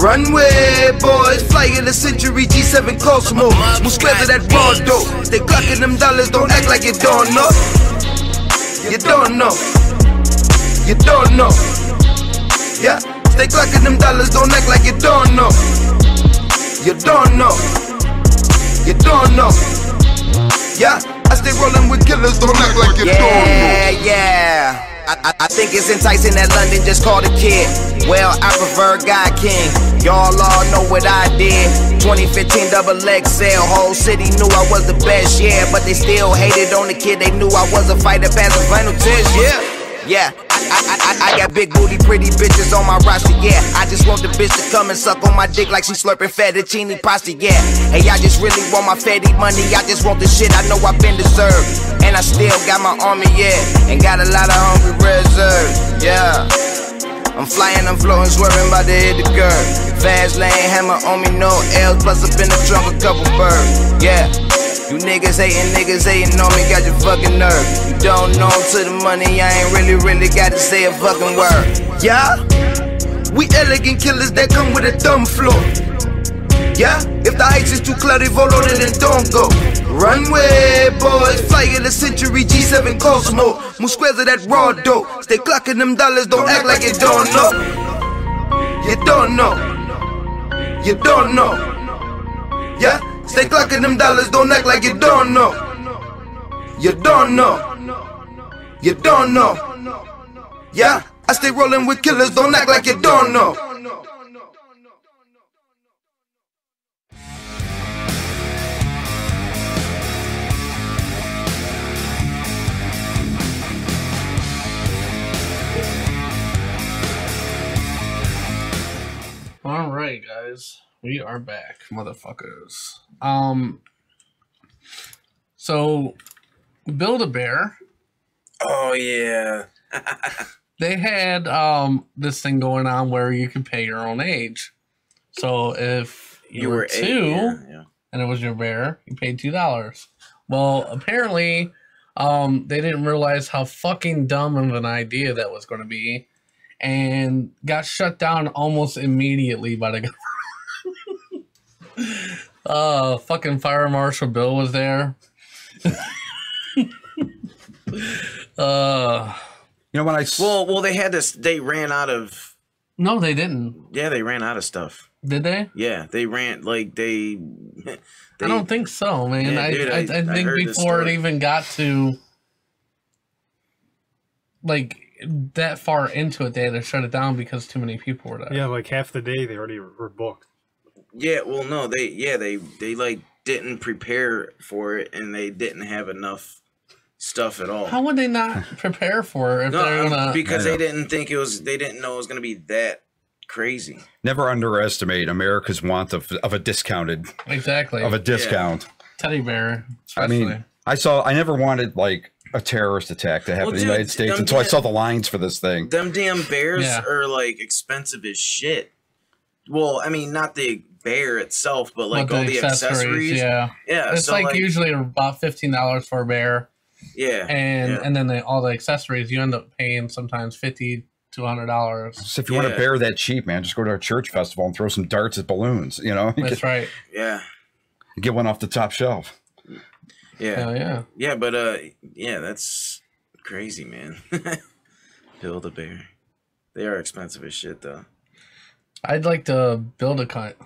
Runway boys, fly in the century, G7 Cosmo. Smooth squares of that raw dough. Stay clocking them dollars, don't act like you don't know. You don't know. You don't know. Yeah, stay clocking them dollars, don't act like you don't know. You don't know. You don't know. Yeah, I stay rolling with killers, don't act like you don't know. Yeah. I think it's enticing that London just called a kid. Well, I prefer God King. Y'all all know what I did. 2015 double XL. Whole city knew I was the best, yeah. But they still hated on the kid. They knew I was a fighter past the final test, yeah. I got big booty, pretty bitches on my roster, yeah. I just want the bitch to come and suck on my dick like she slurping fettuccine pasta, yeah. Hey, I just really want my fatty money. I just want the shit I know I've been deserved. And I still got my army, yeah. And got a lot of hungry reserves, yeah. I'm flying, I'm floating, swerving, about to hit the curb. Fast lane, hammer on me, no L's, plus up in the trunk a couple birds, yeah. You niggas hating on me, got your fucking nerve. You don't know to the money, I ain't really got to say a fucking word. Yeah, we elegant killers that come with a dumb flow. Yeah, if the heights is too cloudy, vote on it and don't go. Runway boys, fly in the century, G7 Cosmo. Move squares of that raw dough. Stay clocking them dollars, don't act like you don't know. You don't know. You don't know. Yeah, stay clocking them dollars, don't act like you don't know. You don't know. You don't know. Yeah, I stay rolling with killers, don't act like you don't know. All right, guys, we are back, motherfuckers. So Build-A-Bear. Oh yeah. They had this thing going on where you could pay your own age. So if you were 2 and it was your bear, you paid $2. Well, apparently, they didn't realize how fucking dumb of an idea that was going to be, and got shut down almost immediately by the government. Fucking Fire Marshal Bill was there. You know when I well they had this. They ran out of. No, they didn't. Yeah, they ran out of stuff. Did they? Yeah, they ran like they I don't think so, man. Yeah, dude, I think before it even got to like that far into it, they had to shut it down because too many people were there. Yeah, like half the day they already were booked. Yeah, well, no, they like didn't prepare for it, and they didn't have enough stuff at all. How would they not prepare for it if they're gonna? Because they didn't think it was. They didn't know it was gonna be that crazy. Never underestimate America's want of a discounted. Exactly. Of a discount. Teddy bear. Especially. I mean, I never wanted like a terrorist attack to happen in the United States until I saw the lines for this thing. Them damn bears are like expensive as shit. Well, I mean, not the bear itself, but like all the accessories. Yeah. It's so like usually about $15 for a bear. Yeah. And then all the accessories you end up paying sometimes $50 to $100. So if you want a bear that cheap, man, just go to a church festival and throw some darts at balloons. You know. That's right. Yeah. Get one off the top shelf. Yeah. Hell yeah. Yeah, but yeah, that's crazy, man. Build a bear. They are expensive as shit, though. I'd like to build a kite.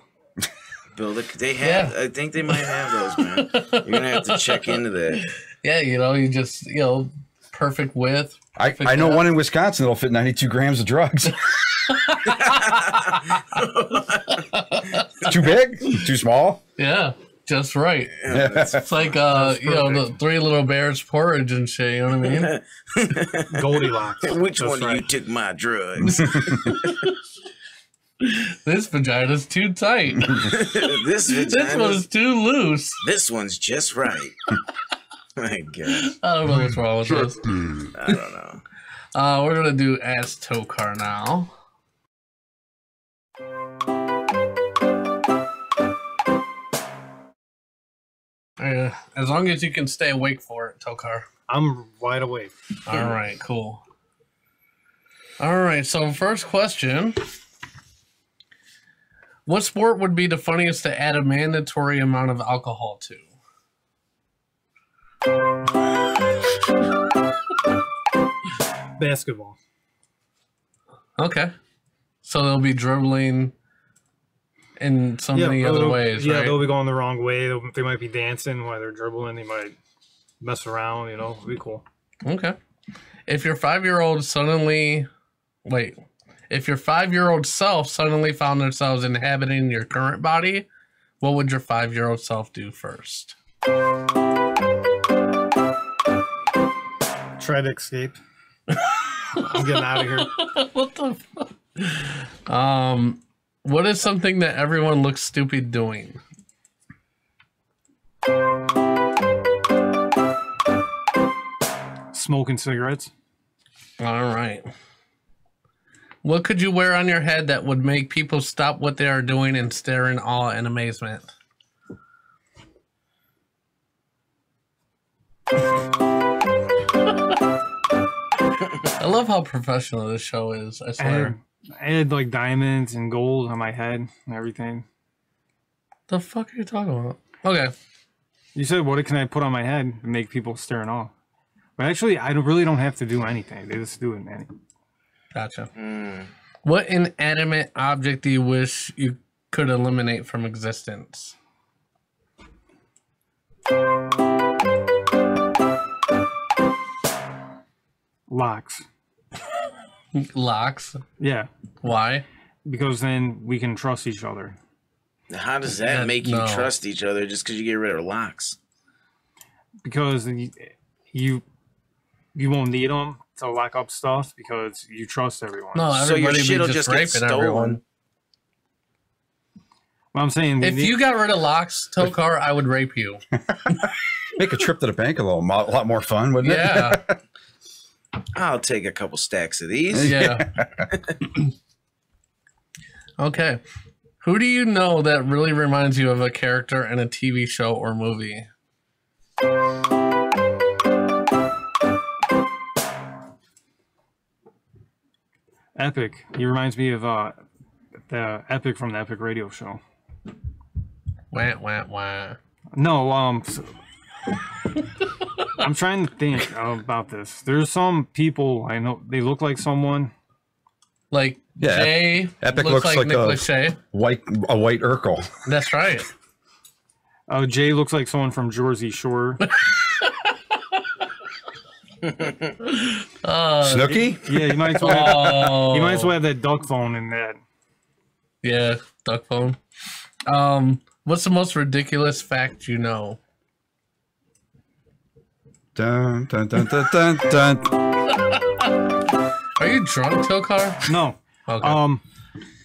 They have. I think they might have those, man. You're gonna have to check into that. Yeah, you just perfect width. I know one in Wisconsin that'll fit 92 grams of drugs. Too big? Too small? Yeah, just right. Yeah, it's like the Three Little Bears porridge and shit. You know what I mean? Goldilocks. Which one of you took my drugs? This vagina's too tight. This one's too loose. This one's just right. My God. I don't know what's wrong with this. I don't know. We're gonna do Ask Tokar now. As long as you can stay awake for it, Tokar. I'm wide awake. All right, cool. All right, so first question. What sport would be the funniest to add a mandatory amount of alcohol to? Basketball. Okay. So they'll be dribbling in so many other ways, yeah, right? they'll be going the wrong way. They might be dancing while they're dribbling. They might mess around, It'll be cool. Okay. If your 5-year-old if your 5-year-old self suddenly found themselves inhabiting your current body, what would your 5-year-old self do first? Try to escape. I'm getting out of here. What the fuck? What is something that everyone looks stupid doing? Smoking cigarettes. All right. What could you wear on your head that would make people stop what they are doing and stare in awe and amazement? I love how professional this show is. I swear. I had like diamonds and gold on my head and everything. The fuck are you talking about? Okay. You said, what can I put on my head and make people stare in awe? But actually, I really don't have to do anything. They just do it, man. Gotcha. What inanimate object do you wish you could eliminate from existence? Locks. Locks? Yeah. Why? Because then we can trust each other. How does that make you trust each other just because you get rid of locks? Because you won't need them to lock up stuff because you trust everyone. No, so your shit will just get stolen. Everyone. Well, I'm saying if you got rid of locks, Tokar, I would rape you. Make a trip to the bank a lot more fun, wouldn't it? Yeah. I'll take a couple stacks of these. Yeah. Okay. Who do you know that really reminds you of a character in a TV show or movie? Epic. He reminds me of the Epic from the Epic Radio Show. Wah, wah, wah. No, I'm trying to think about this. There's some people I know, they look like someone. Like Jay. Epic looks like a white Urkel. That's right. Jay looks like someone from Jersey Shore. Snooki? Yeah, you might as well have that duck phone in that. Yeah, duck phone. What's the most ridiculous fact you know? Dun, dun, dun, dun, dun, dun. Are you drunk, Tokar? No. Okay.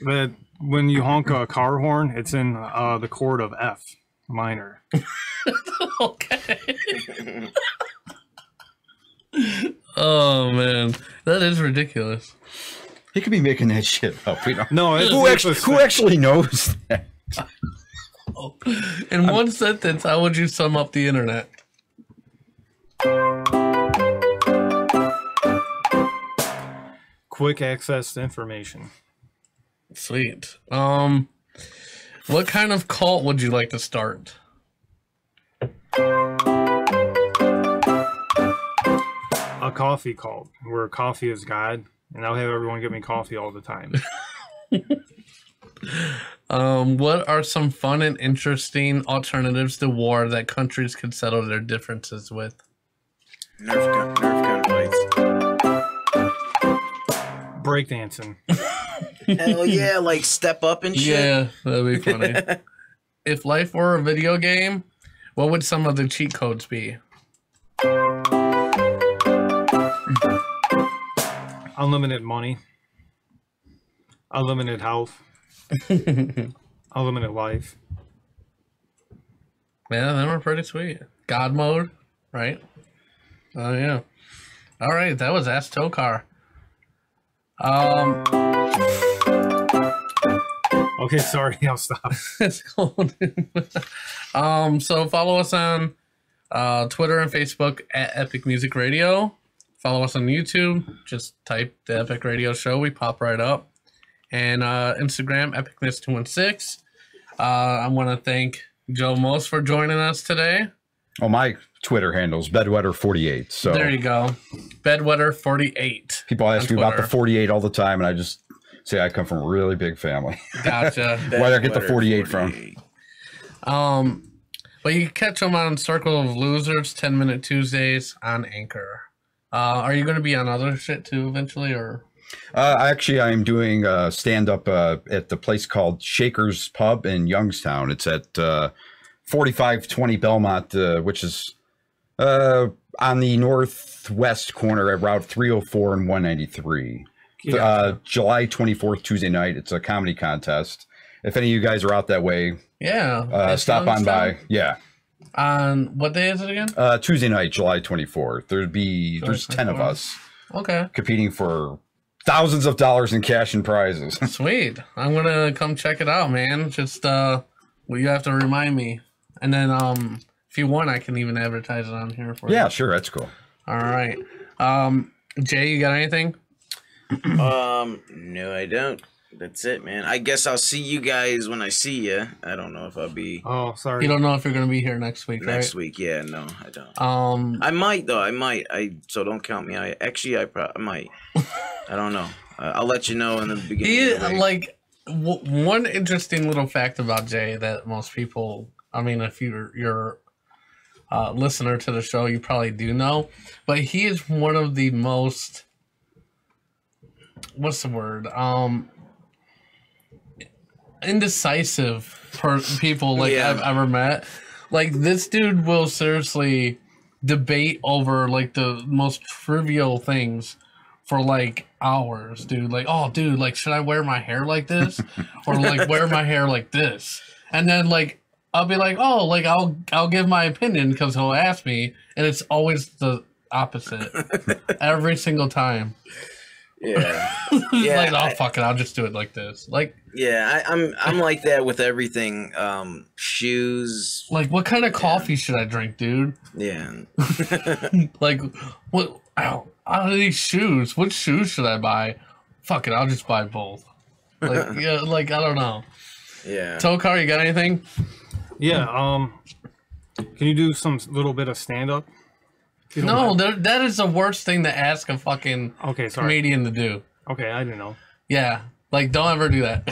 That when you honk a car horn, it's in the chord of F minor. Okay. Oh man, that is ridiculous. He could be making that shit up. We don't. No, who actually knows that? In one sentence, how would you sum up the internet? Quick access to information. Sweet. What kind of cult would you like to start? A coffee cult, where coffee is God, and I'll have everyone give me coffee all the time. What are some fun and interesting alternatives to war that countries could settle their differences with? Nerf gun fights. Breakdancing. Hell yeah, like Step Up and shit. Yeah, that'd be funny. If life were a video game, what would some of the cheat codes be? Unlimited money. Unlimited health. Unlimited life. Yeah, they were pretty sweet. God mode, right? Oh yeah. All right, that was Ask Tokar. Okay, sorry, I'll stop. It's cool. So follow us on Twitter and Facebook at Epic Music Radio. Follow us on YouTube. Just type the Epic Radio Show. We pop right up. And Instagram, Epicness216. I want to thank Joe Most for joining us today. Oh, my Twitter handle's Bedwetter48. So there you go. Bedwetter48. People ask me about the 48 all the time, and I just say I come from a really big family. Gotcha. Where I get the 48 from. But you can catch them on Circle of Losers, 10-Minute Tuesdays on Anchor. Are you going to be on other shit too eventually, or? Actually, I'm doing stand-up at the place called Shaker's Pub in Youngstown. It's at 4520 Belmont, which is on the northwest corner at Route 304 and 193. July 24th, Tuesday night. It's a comedy contest. If any of you guys are out that way, stop on by. Yeah. On what day is it again? Tuesday night, July 24th. There's 10 of us. Okay. Competing for thousands of dollars in cash and prizes. Sweet. I'm gonna come check it out, man. Just well, you have to remind me, and then if you want, I can even advertise it on here for you. Yeah, sure, that's cool. All right. Jay, you got anything? No, I don't. That's it, man. I guess I'll see you guys when I see you. I don't know if I'll be. Oh, sorry. You don't know if you're gonna be here next week, right? Next week, yeah. No, I don't. I might though. I might. So don't count me. I might. I don't know. I'll let you know in the beginning. One interesting little fact about Jay that most people, I mean, if you're a listener to the show, you probably do know, but he is one of the most, what's the word? Indecisive people I've ever met. Like, this dude will seriously debate over like the most trivial things for like hours, dude. Like, oh, dude, like, should I wear my hair like this or like wear my hair like this? And then like I'll be like, oh, like I'll give my opinion because he'll ask me, and it's always the opposite every single time. Yeah. Like, oh, fuck it, I'll just do it like this. Like, yeah, I'm like that with everything. Shoes. Like, what kind of coffee should I drink, dude? Yeah. Like, what? Out of these shoes, which shoes should I buy? Fuck it, I'll just buy both. Like, yeah, like, I don't know. Yeah. Tokar, you got anything? Yeah. Can you do some little bit of stand up? No, that is the worst thing to ask a fucking comedian to do. Okay, I didn't know. Yeah, like, don't ever do that.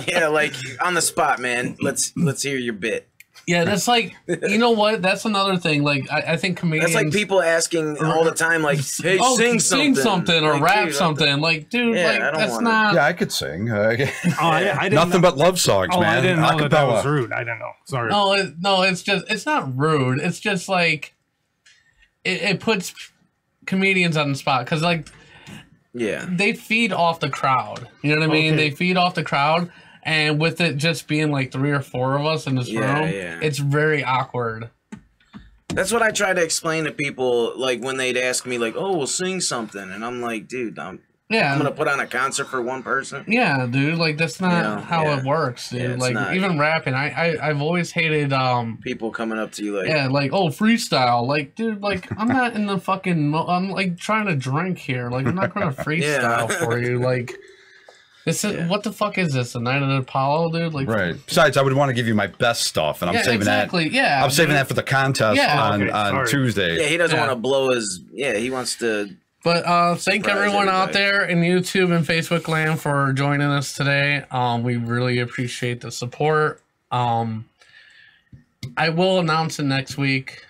Yeah, like, on the spot, man. Let's hear your bit. Yeah, that's like, you know what? That's another thing. Like, I think comedians... That's like people asking all the time, like, hey, sing something. Or like, rap dude, something. Like, dude, yeah, like, I that's don't not... Yeah, I could sing. I didn't Nothing but love songs, man. I didn't know that Acapella. was rude. I didn't know. Sorry. No, it's just, it's not rude. It's just like, it puts comedians on the spot. Because, like, yeah, they feed off the crowd. You know what I mean? They feed off the crowd. And with it just being like 3 or 4 of us in this room, it's very awkward. That's what I try to explain to people, like when they'd ask me, like, "Oh, we'll sing something," and I'm like, "Dude, I'm gonna put on a concert for one person." Yeah, dude, like that's not how it works, dude. Yeah, like not. even rapping, I've always hated people coming up to you like, like, oh, freestyle, like, dude, like I'm not in the fucking, I'm like trying to drink here, like I'm not gonna freestyle for you, like. This is, what the fuck is this? The Night of the Apollo, dude? Like, right. Besides, I would want to give you my best stuff, and I'm saving that. Yeah, I'm saving that for the contest on Tuesday. Yeah, he doesn't want to blow his. Yeah, he wants to. But thank everyone out there in YouTube and Facebook land for joining us today. We really appreciate the support. I will announce it next week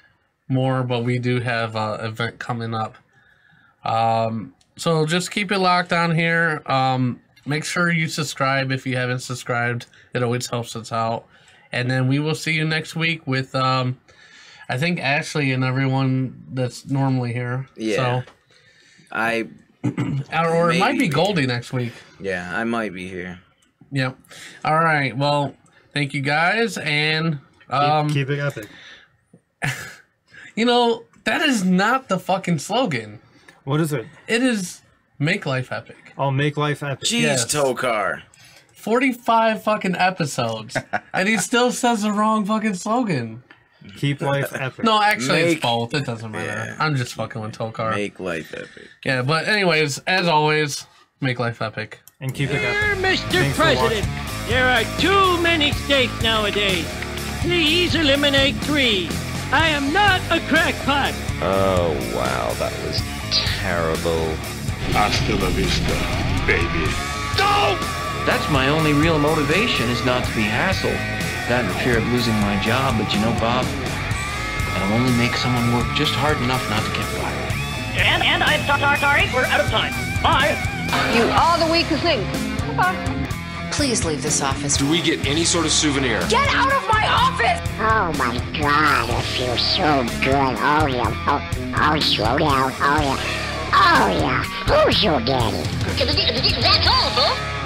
more, but we do have an event coming up. So just keep it locked on here. Make sure you subscribe if you haven't subscribed. It always helps us out. And then we will see you next week with, I think, Ashley and everyone that's normally here. Yeah. So, or it might be Goldie next week. Yeah, I might be here. Yep. All right. Well, thank you guys. And keep it epic. You know, that is not the fucking slogan. What is it? It is Make Life Epic. Oh, Make Life Epic. Jeez, Tokar. 45 fucking episodes. And he still says the wrong fucking slogan. Keep life epic. No, actually, it's both. It doesn't matter. Yeah. I'm just fucking with Tokar. Make life epic. Yeah, but anyways, as always, make life epic. And keep it epic. Mr. President, there are too many states nowadays. Please eliminate 3. I am not a crackpot. Oh, wow, that was terrible. Hasta la vista, baby. No! That's my only real motivation, is not to be hassled. That and the fear of losing my job, but you know, Bob, that'll only make someone work just hard enough not to get fired. And I'm sorry, we're out of time. Bye. You are the weakest link. Goodbye. Please leave this office. Do we get any sort of souvenir? Get out of my office! Oh my God, it feels so good. Oh yeah. Oh, slow down. Oh yeah. Oh yeah. Who's your daddy? That's all, folks.